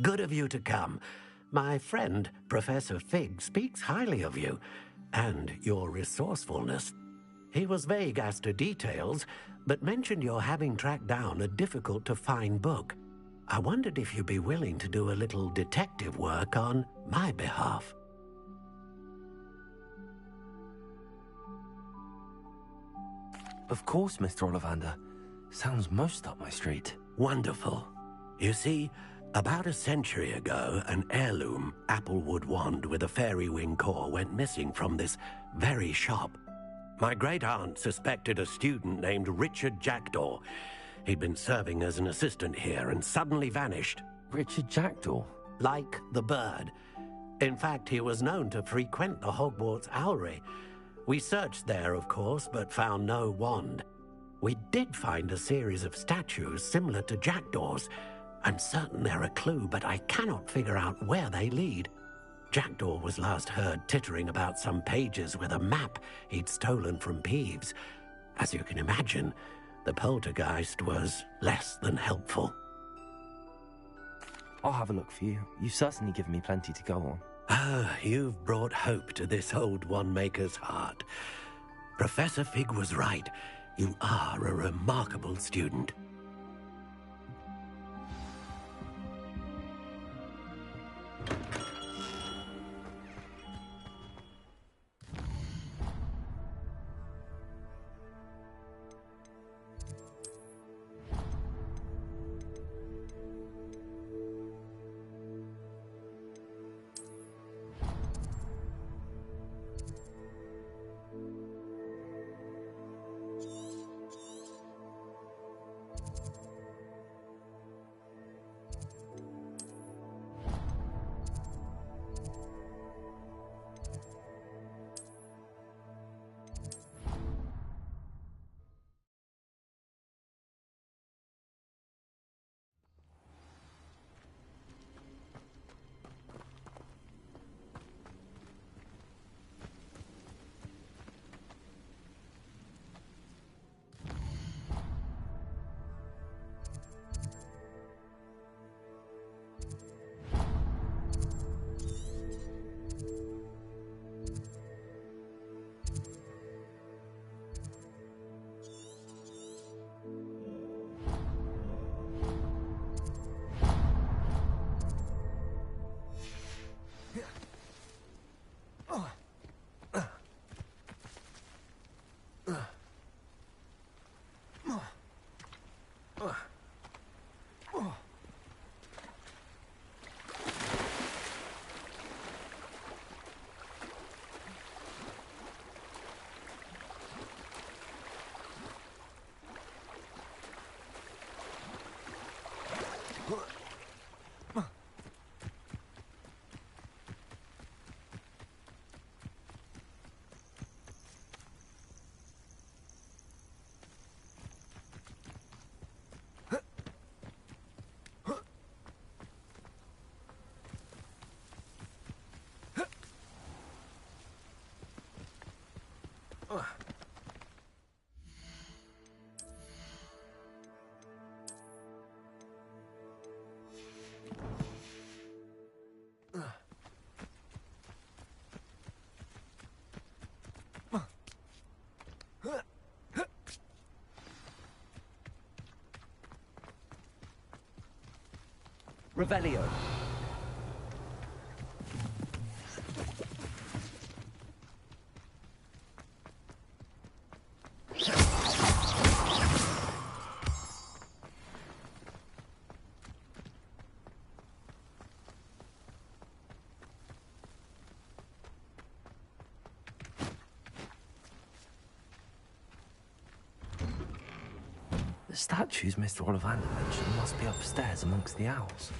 Good of you to come. My friend, Professor Fig, speaks highly of you and your resourcefulness. He was vague as to details, but mentioned your having tracked down a difficult-to-find book. I wondered if you'd be willing to do a little detective work on my behalf. Of course, Mr. Ollivander. Sounds most up my street. Wonderful. You see, about a century ago, an heirloom applewood wand with a fairy wing core went missing from this very shop. My great-aunt suspected a student named Richard Jackdaw. He'd been serving as an assistant here and suddenly vanished. Richard Jackdaw? Like the bird. In fact, he was known to frequent the Hogwarts Owlery. We searched there, of course, but found no wand. We did find a series of statues similar to Jackdaw's. I'm certain they're a clue, but I cannot figure out where they lead. Jackdaw was last heard tittering about some pages with a map he'd stolen from Peeves. As you can imagine, the poltergeist was less than helpful. I'll have a look for you. You've certainly given me plenty to go on. Ah, you've brought hope to this old one-maker's heart. Professor Fig was right. You are a remarkable student. Revelio. The statues Mr. Ollivander mentioned must be upstairs amongst the owls.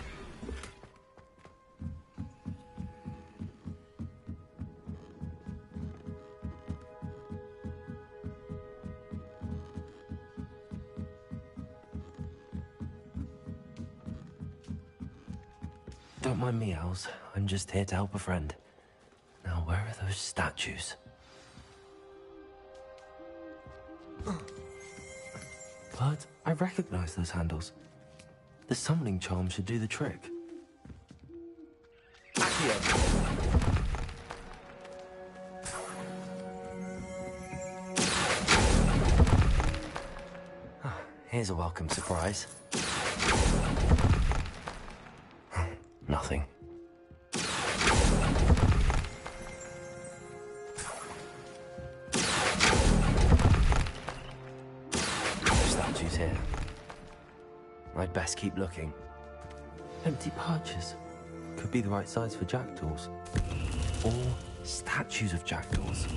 Don't mind me, owls. I'm just here to help a friend. Now, where are those statues? But I recognize those handles. The summoning charm should do the trick. Here's a welcome surprise. Nothing. Statues here. I'd best keep looking. Empty perches. Could be the right size for jackdaws. Or statues of jackdaws.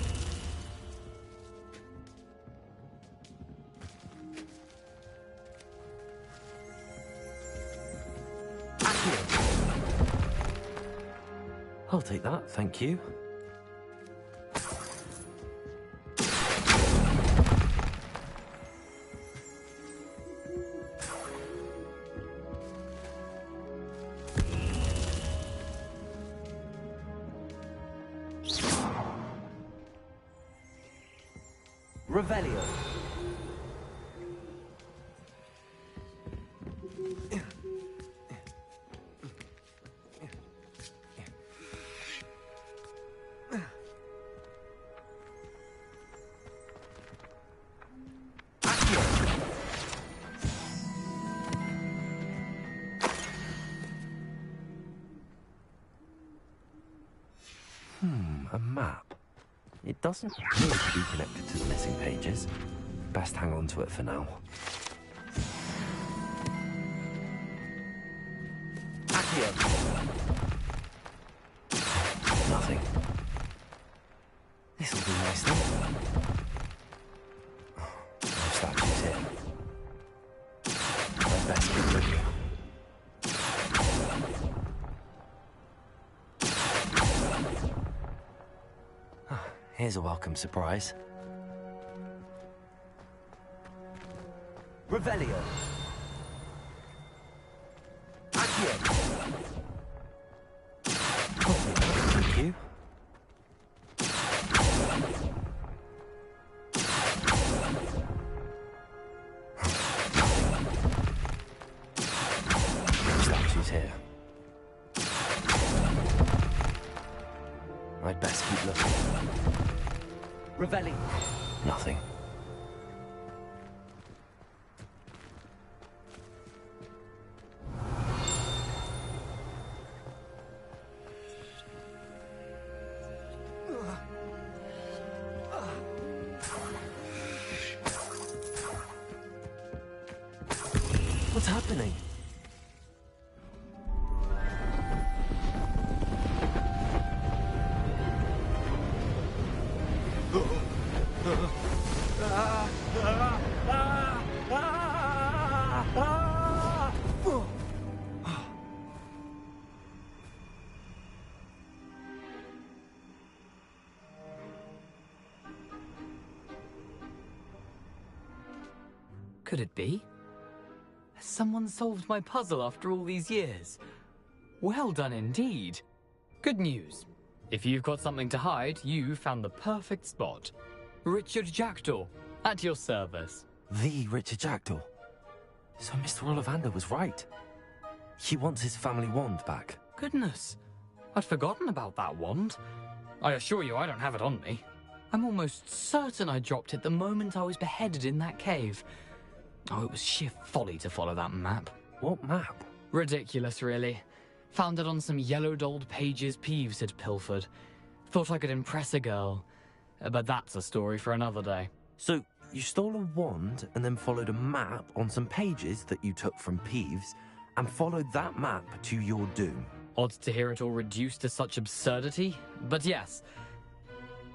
I'll take that, thank you. Revelio. A map. It doesn't appear to be connected to the missing pages. Best hang on to it for now. Nothing. This'll be nice then. No statues here. I'd best keep looking. Here's a welcome surprise. Revelio. Thank you. Statues here. I'd best keep looking. Revelio. Nothing. What's happening? Could it be? Has someone solved my puzzle after all these years? Well done indeed. Good news. If you've got something to hide, you found the perfect spot. Richard Jackdaw, at your service. The Richard Jackdaw. So Mr. Ollivander was right. He wants his family wand back. Goodness, I'd forgotten about that wand. I assure you I don't have it on me. I'm almost certain I dropped it the moment I was beheaded in that cave. Oh, it was sheer folly to follow that map. What map? Ridiculous, really. Found it on some yellowed old pages Peeves had pilfered. Thought I could impress a girl. But that's a story for another day. So, you stole a wand and then followed a map on some pages that you took from Peeves and followed that map to your doom. Odd to hear it all reduced to such absurdity, but yes.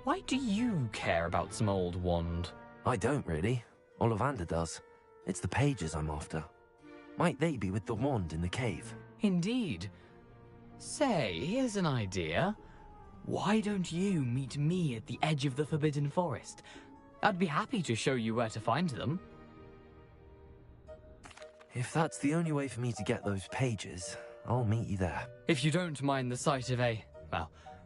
Why do you care about some old wand? I don't, really. Ollivander does. It's the pages I'm after. Might they be with the wand in the cave? Indeed. Say, here's an idea. Why don't you meet me at the edge of the Forbidden Forest? I'd be happy to show you where to find them. If that's the only way for me to get those pages, I'll meet you there. If you don't mind the sight of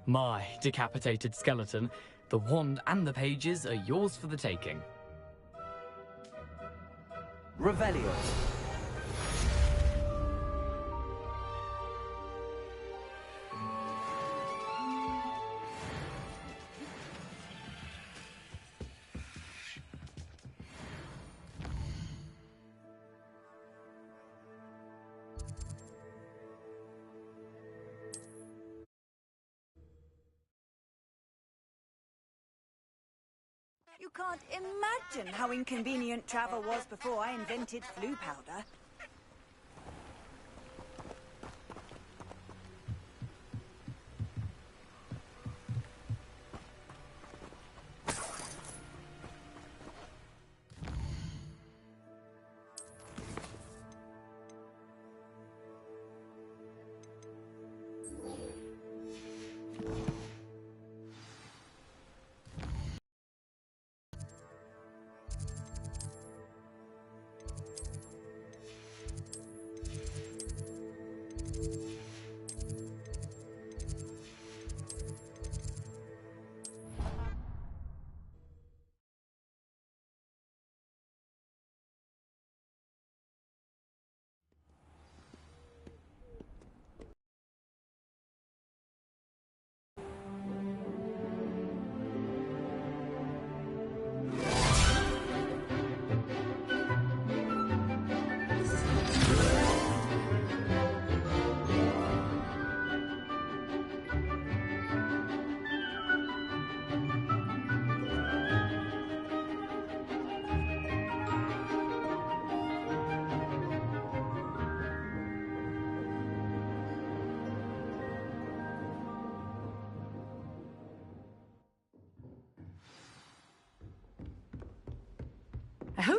my decapitated skeleton, the wand and the pages are yours for the taking. Revelio. You can't imagine how inconvenient travel was before I invented flu powder.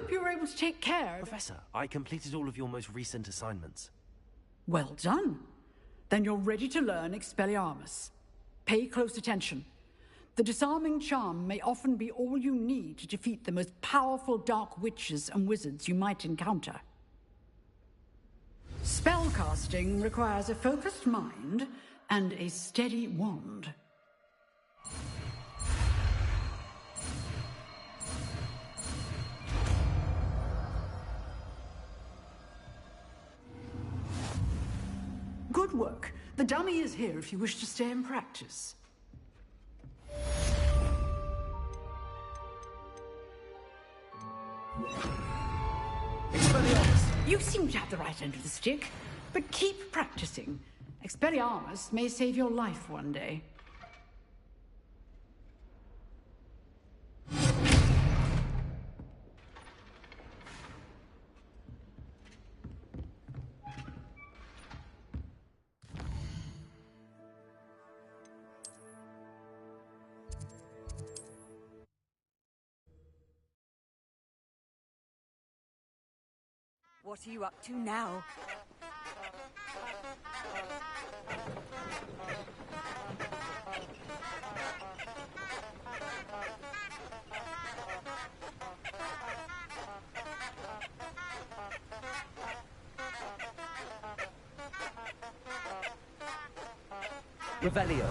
hope you were able to take care of... Professor, I completed all of your most recent assignments. Well done. Then you're ready to learn Expelliarmus. Pay close attention. The disarming charm may often be all you need to defeat the most powerful dark witches and wizards you might encounter. Spellcasting requires a focused mind and a steady wand. Good work. The dummy is here if you wish to stay and practice. Expelliarmus! You seem to have the right end of the stick, but keep practicing. Expelliarmus may save your life one day. What are you up to now? Revelio.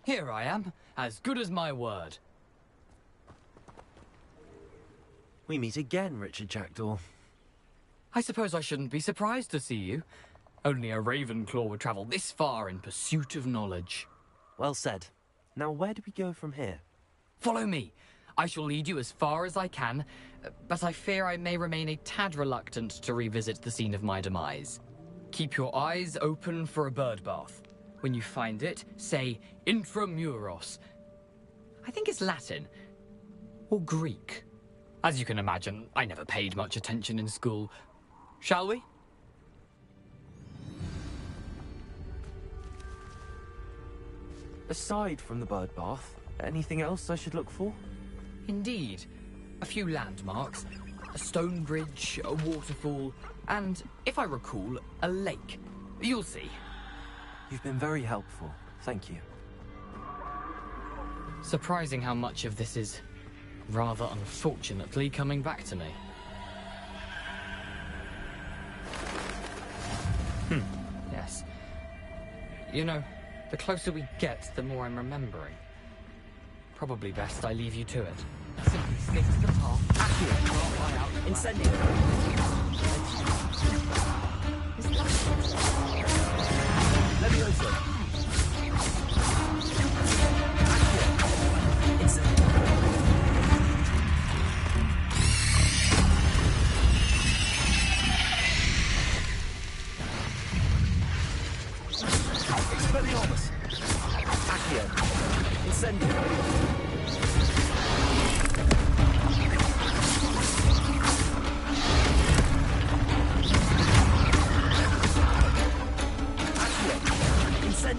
Here I am, as good as my word. We meet again, Richard Jackdaw. I suppose I shouldn't be surprised to see you. Only a Ravenclaw would travel this far in pursuit of knowledge. Well said. Now where do we go from here? Follow me. I shall lead you as far as I can, but I fear I may remain a tad reluctant to revisit the scene of my demise. Keep your eyes open for a bird bath. When you find it, say Intramuros. I think it's Latin. Or Greek. As you can imagine, I never paid much attention in school. Shall we? Aside from the bird bath, anything else I should look for? Indeed. A few landmarks, a stone bridge, a waterfall, and, if I recall, a lake. You'll see. You've been very helpful. Thank you. Surprising how much of this is, rather unfortunately, coming back to me. Yes. You know, the closer we get, the more I'm remembering. Probably best I leave you to it. Simply stick to the path. Accio. Incendio. Levioso. Accio. Incendio. Expelliarmus. Accio. Incendio. Incendio.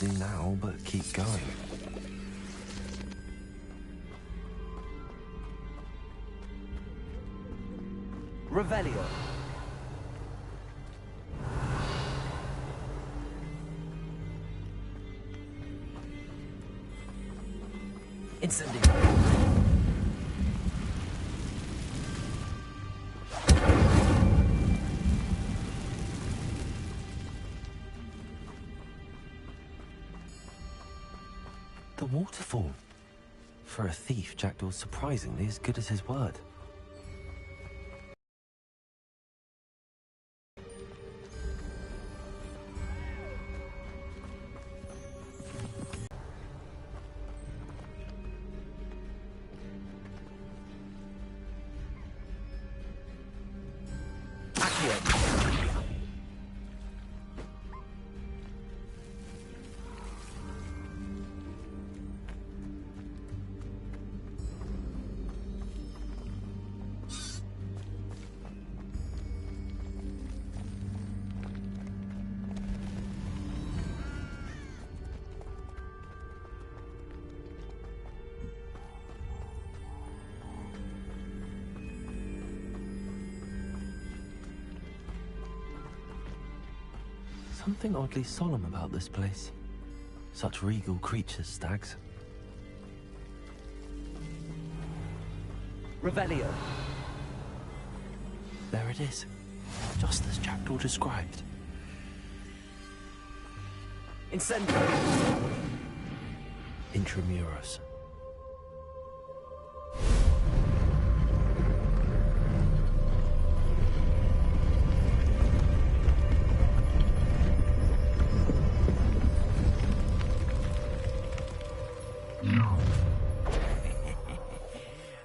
do now but keep going. Revelio. Incendio. The waterfall. For a thief, Jackdaw's surprisingly as good as his word. Something oddly solemn about this place. Such regal creatures, stags. Revelio. There it is. Just as Jackdaw described. Incendio. Intramuros.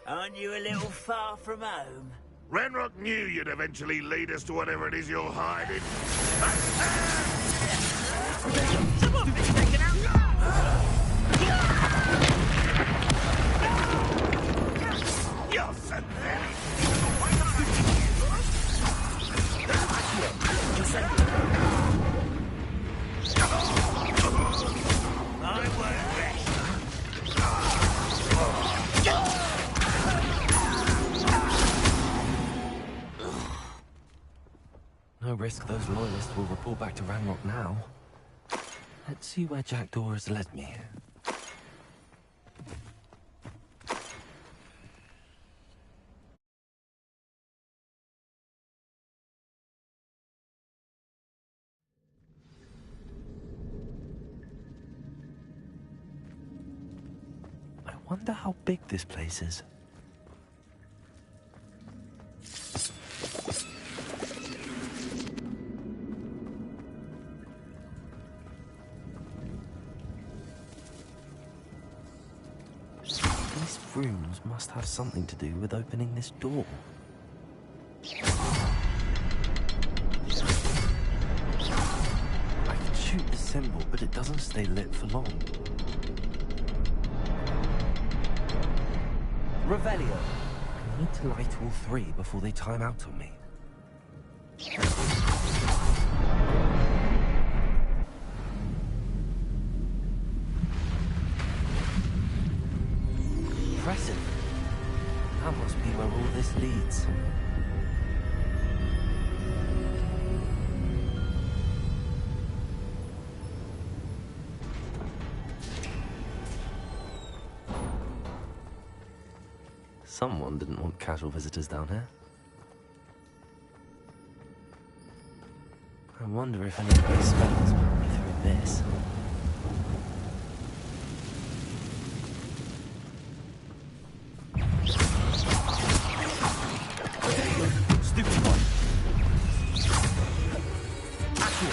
Aren't you a little far from home? Ranrock knew you'd eventually lead us to whatever it is you're hiding. Someone been taken out! You're pathetic! I won't rest. No risk those loyalists will report back to Ranrock now. Let's see where Jackdaw has led me. I wonder how big this place is. These runes must have something to do with opening this door. I can shoot the symbol, but it doesn't stay lit for long. Revelio. I need to light all three before they time out on me. Impressive. That must be where all this leads. Someone didn't want casual visitors down here. I wonder if any of these spells put me through this. Stupid one. Accio.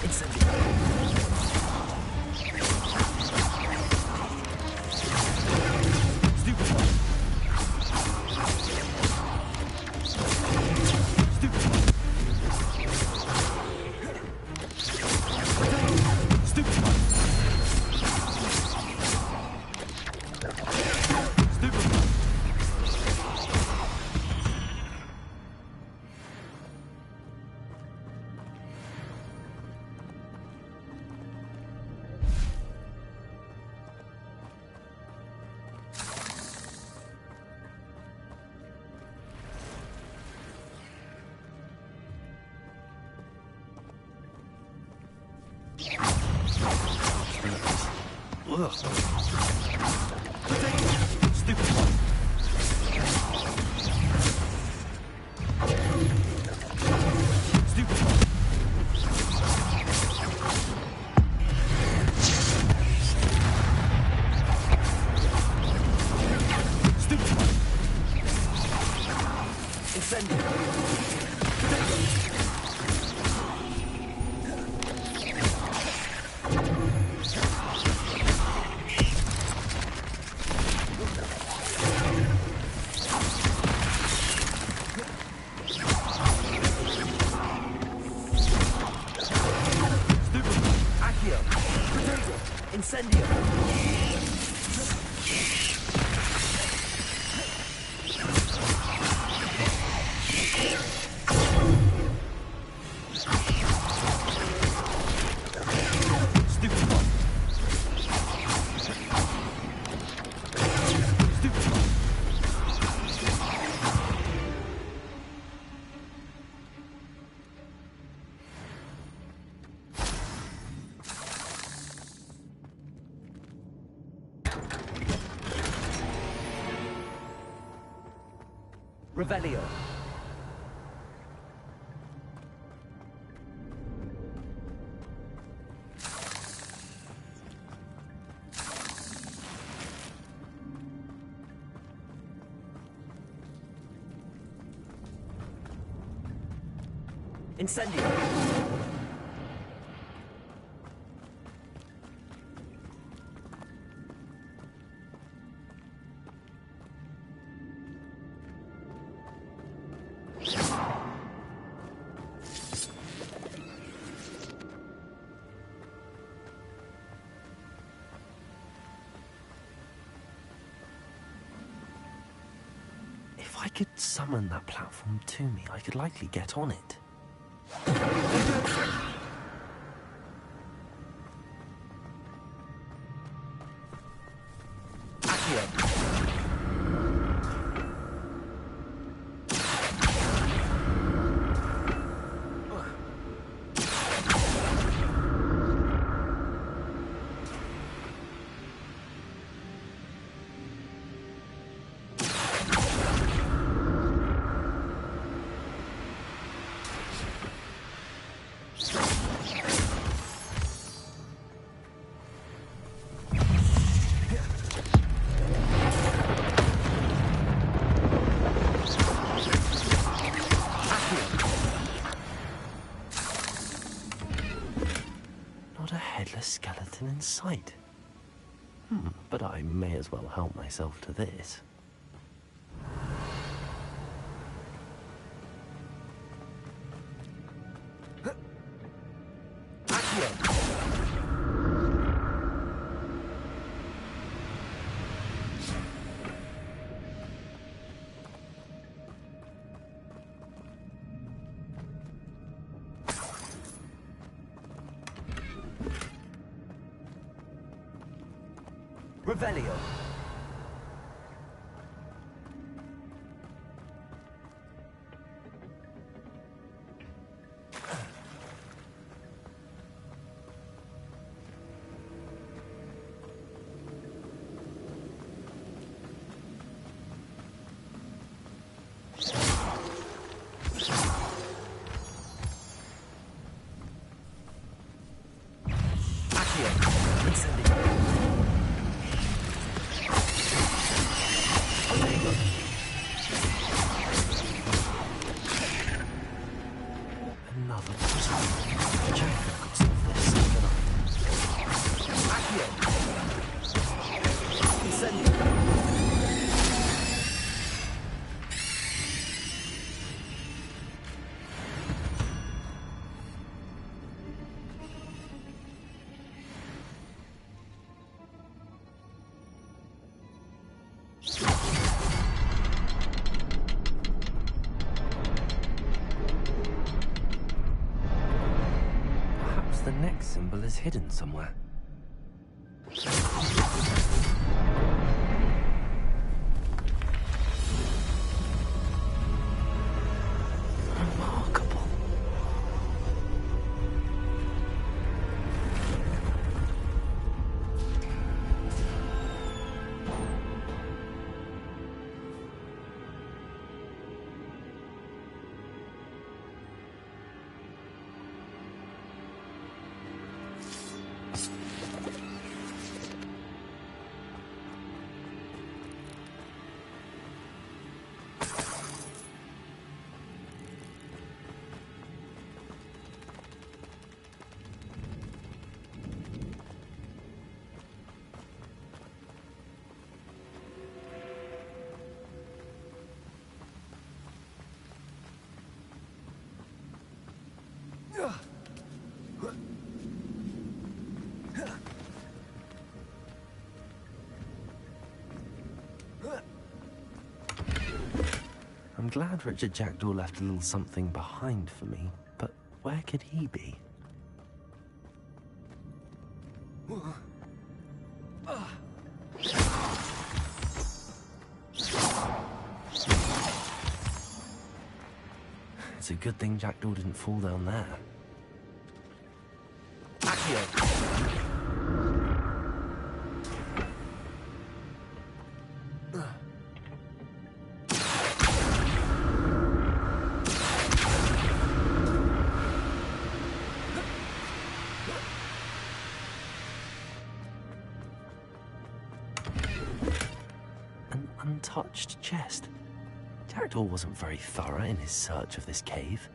Incendio. Stupid. Ugh. Stupid one. Stupid one. Stupid one. Incendio. Incendio! Stupid one! Stupid one! Revelio. Incendio. If I could summon that platform to me, I could likely get on it. Skeleton in sight. But I may as well help myself to this. Revelio. The next symbol is hidden somewhere. Remarkable. I'm glad Richard Jackdaw left a little something behind for me, but where could he be? It's a good thing Jackdaw didn't fall down there. Accio! An untouched chest. Jackdaw wasn't very thorough in his search of this cave.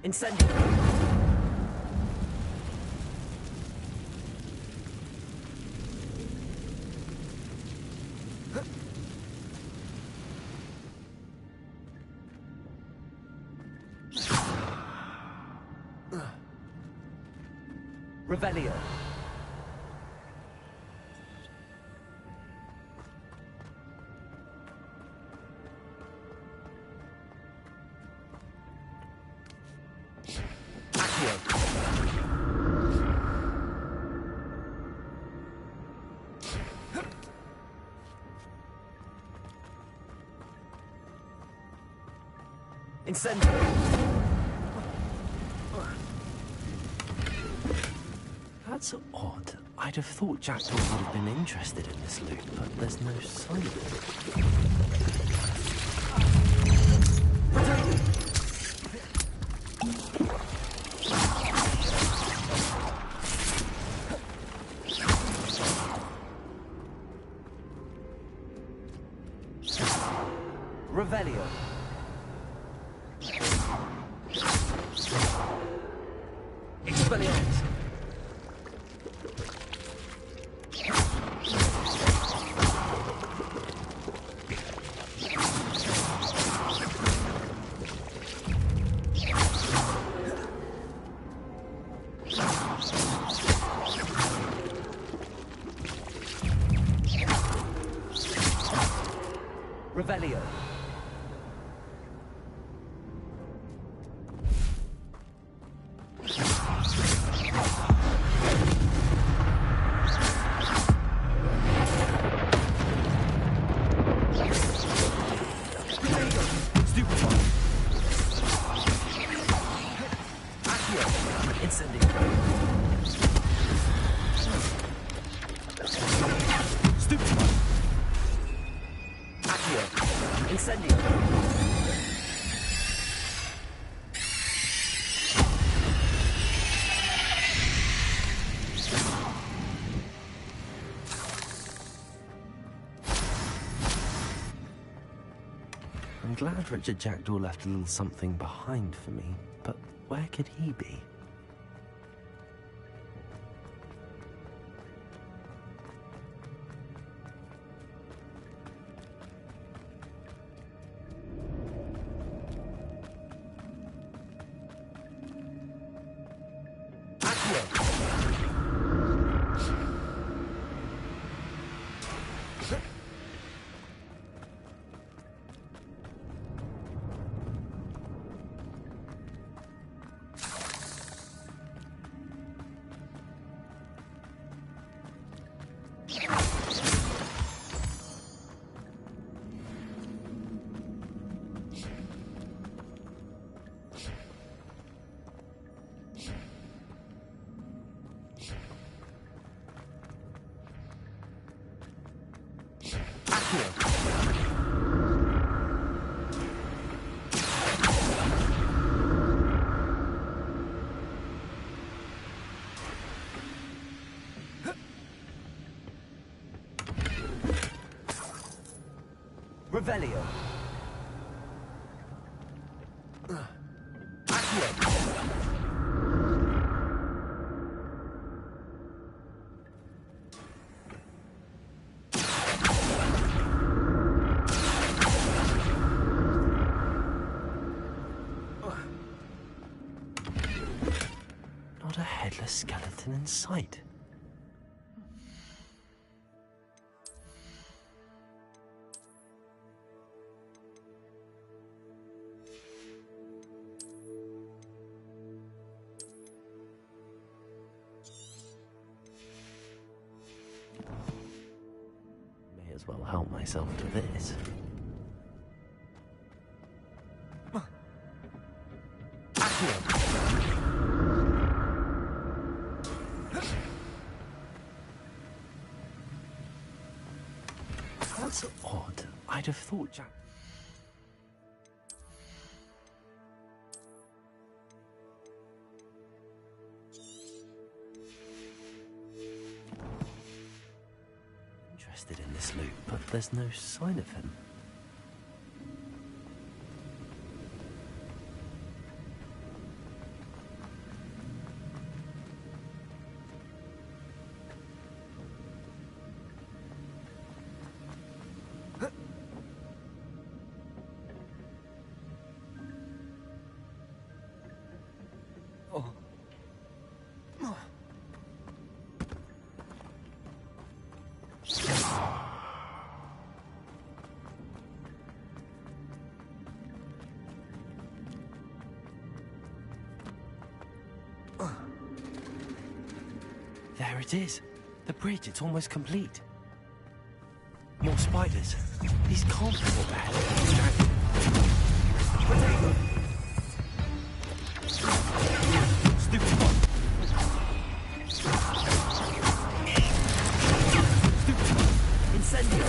Incendio! Revelio. Incendio! That's odd. I'd have thought Jackdaw would have been interested in this loot, but there's no sign of it. Revelio. Expelliarmus. Revelio. I'm glad Richard Jackdaw left a little something behind for me, but where could he be? Revelio. Not a headless skeleton in sight. May as well help myself to this. That's odd. I'd have thought Jack... Interested in this loot, but there's no sign of him. There it is. The bridge, it's almost complete. More spiders. These can't be all bad. Stupid one. Stupid one. Incendio.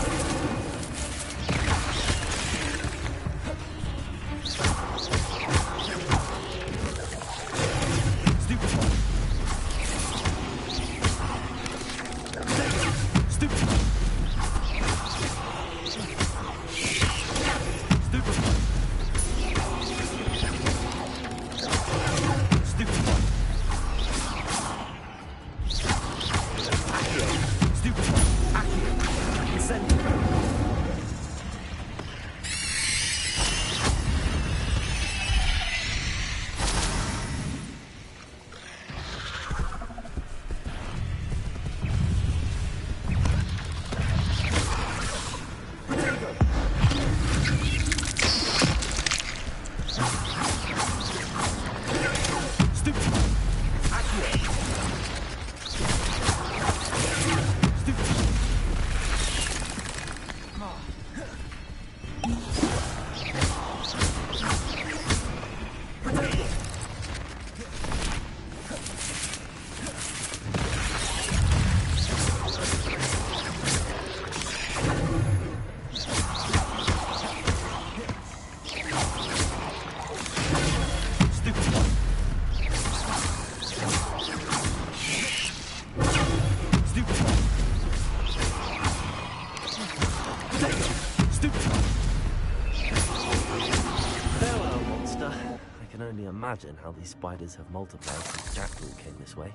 Imagine how these spiders have multiplied since Jackdaw came this way.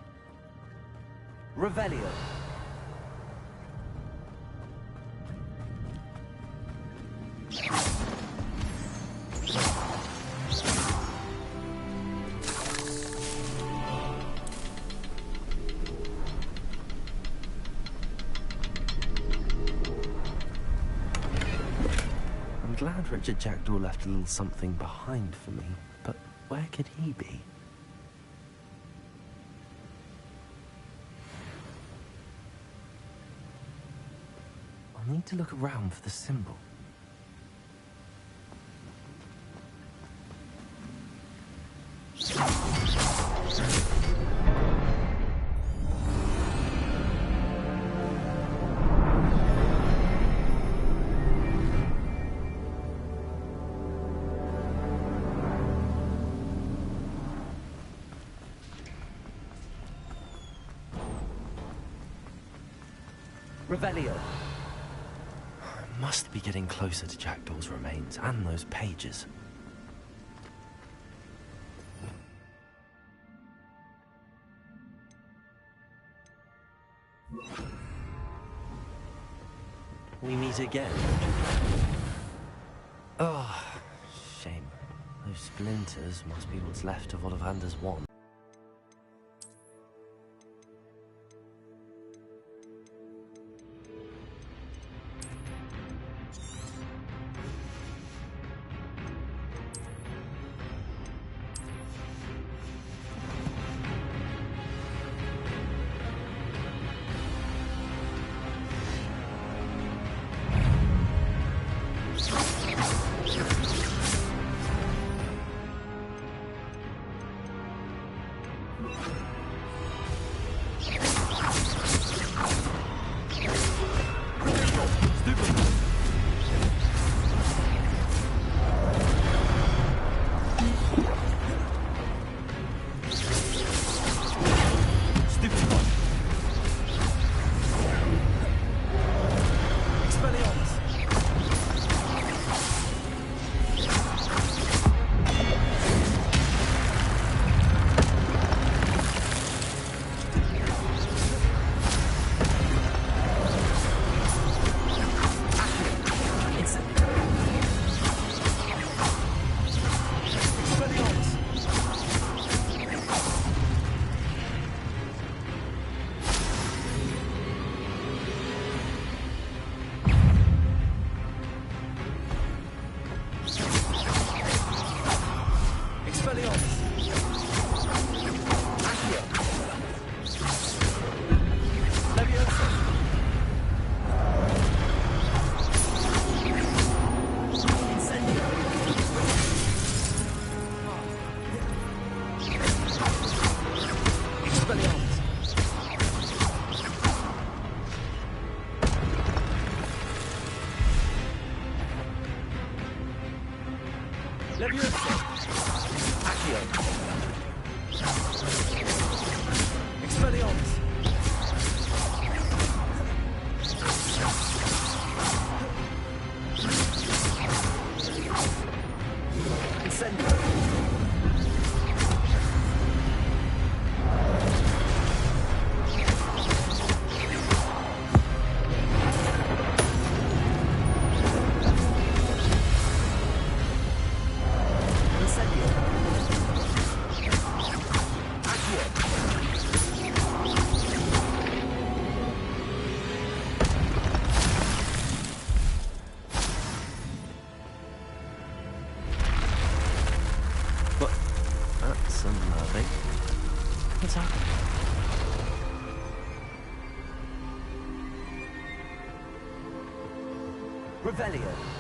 Revelio. I'm glad Richard Jackdaw left a little something behind for me, but where could he be? I'll need to look around for the symbol. Revelio. must be getting closer to Jackdaw's remains and those pages. We meet again. Oh, shame. Those splinters must be what's left of Ollivander's wand. Revelio.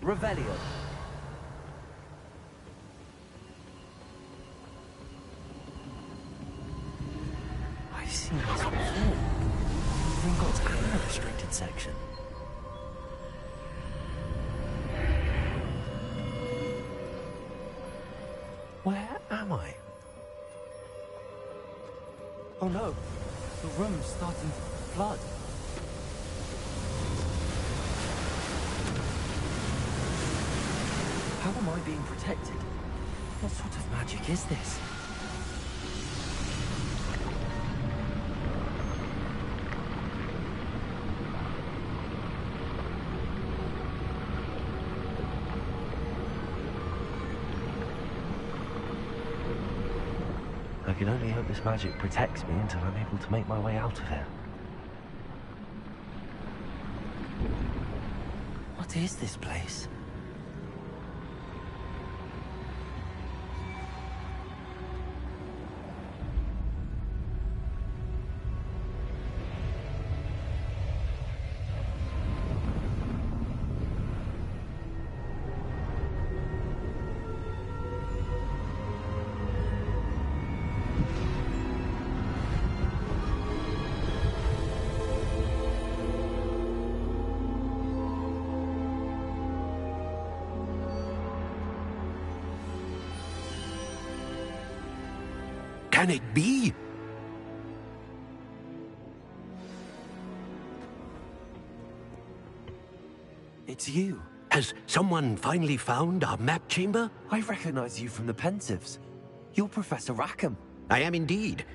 Revelio. I've seen this before. Gringotts and the restricted section. Where am I? Oh no, the room's starting to flood. How am I being protected? What sort of magic is this? I can only hope this magic protects me until I'm able to make my way out of here. What is this place? Can it be? It's you. Has someone finally found our map chamber? I recognize you from the Pensieves. You're Professor Rackham. I am indeed.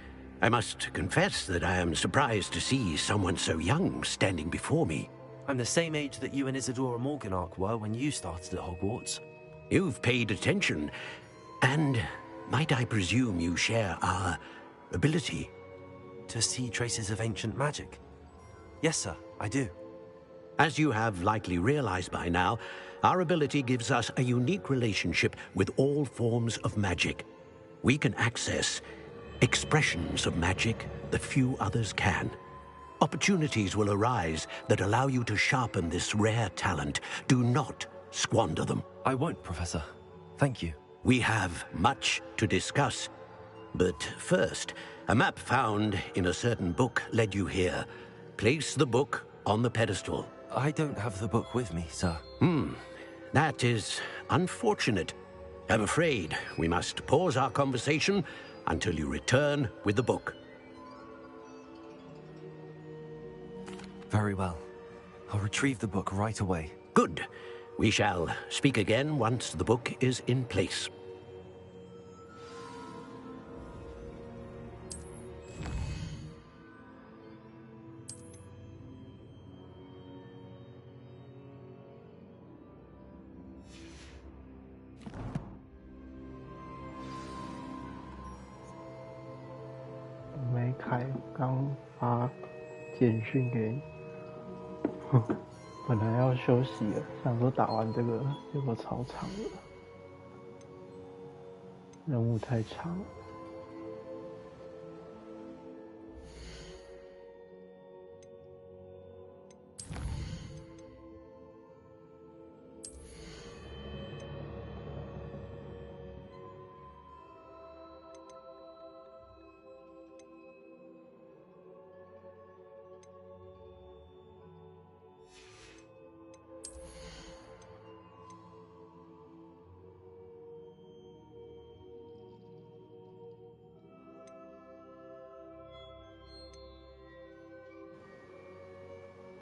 I must confess that I am surprised to see someone so young standing before me. I'm the same age that you and Isadora Morganach were when you started at Hogwarts. You've paid attention, and might I presume you share our ability? To see traces of ancient magic? Yes, sir, I do. As you have likely realized by now, our ability gives us a unique relationship with all forms of magic. We can access expressions of magic that few others can. Opportunities will arise that allow you to sharpen this rare talent. Do not squander them. I won't, Professor. Thank you. We have much to discuss. But first, a map found in a certain book led you here. Place the book on the pedestal. I don't have the book with me, sir. That is unfortunate. I'm afraid we must pause our conversation until you return with the book. Very well. I'll retrieve the book right away. Good. We shall speak again once the book is in place.没开，刚发简讯给你。本来要休息了，想说打完这个，结果超长了，任务太长了。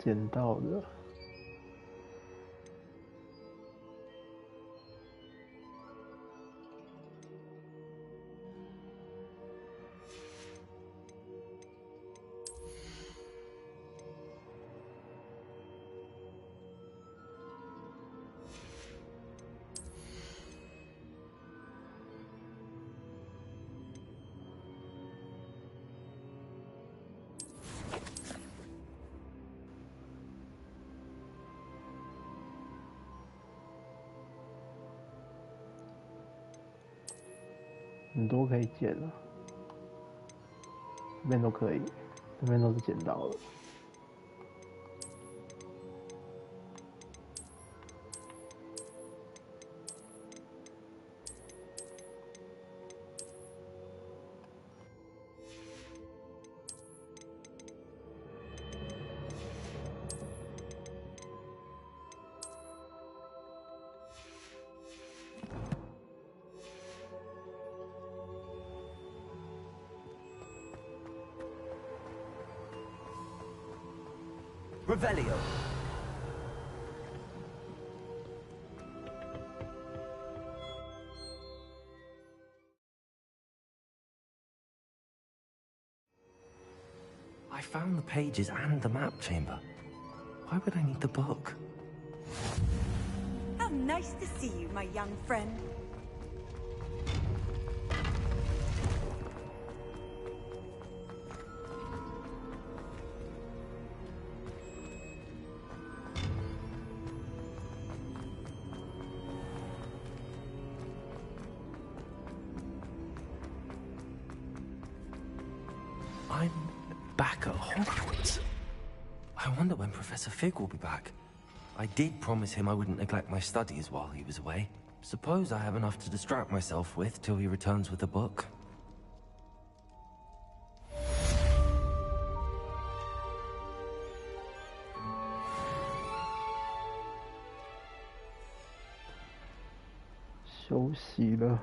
捡到的。很多可以捡了，这边都可以，这边都是捡到了。Revelio. I found the pages and the map chamber. Why would I need the book? How nice to see you, my young friend. I'm back at Hogwarts. I wonder when Professor Fig will be back. I did promise him I wouldn't neglect my studies while he was away. Suppose I have enough to distract myself with till he returns with the book.休息了。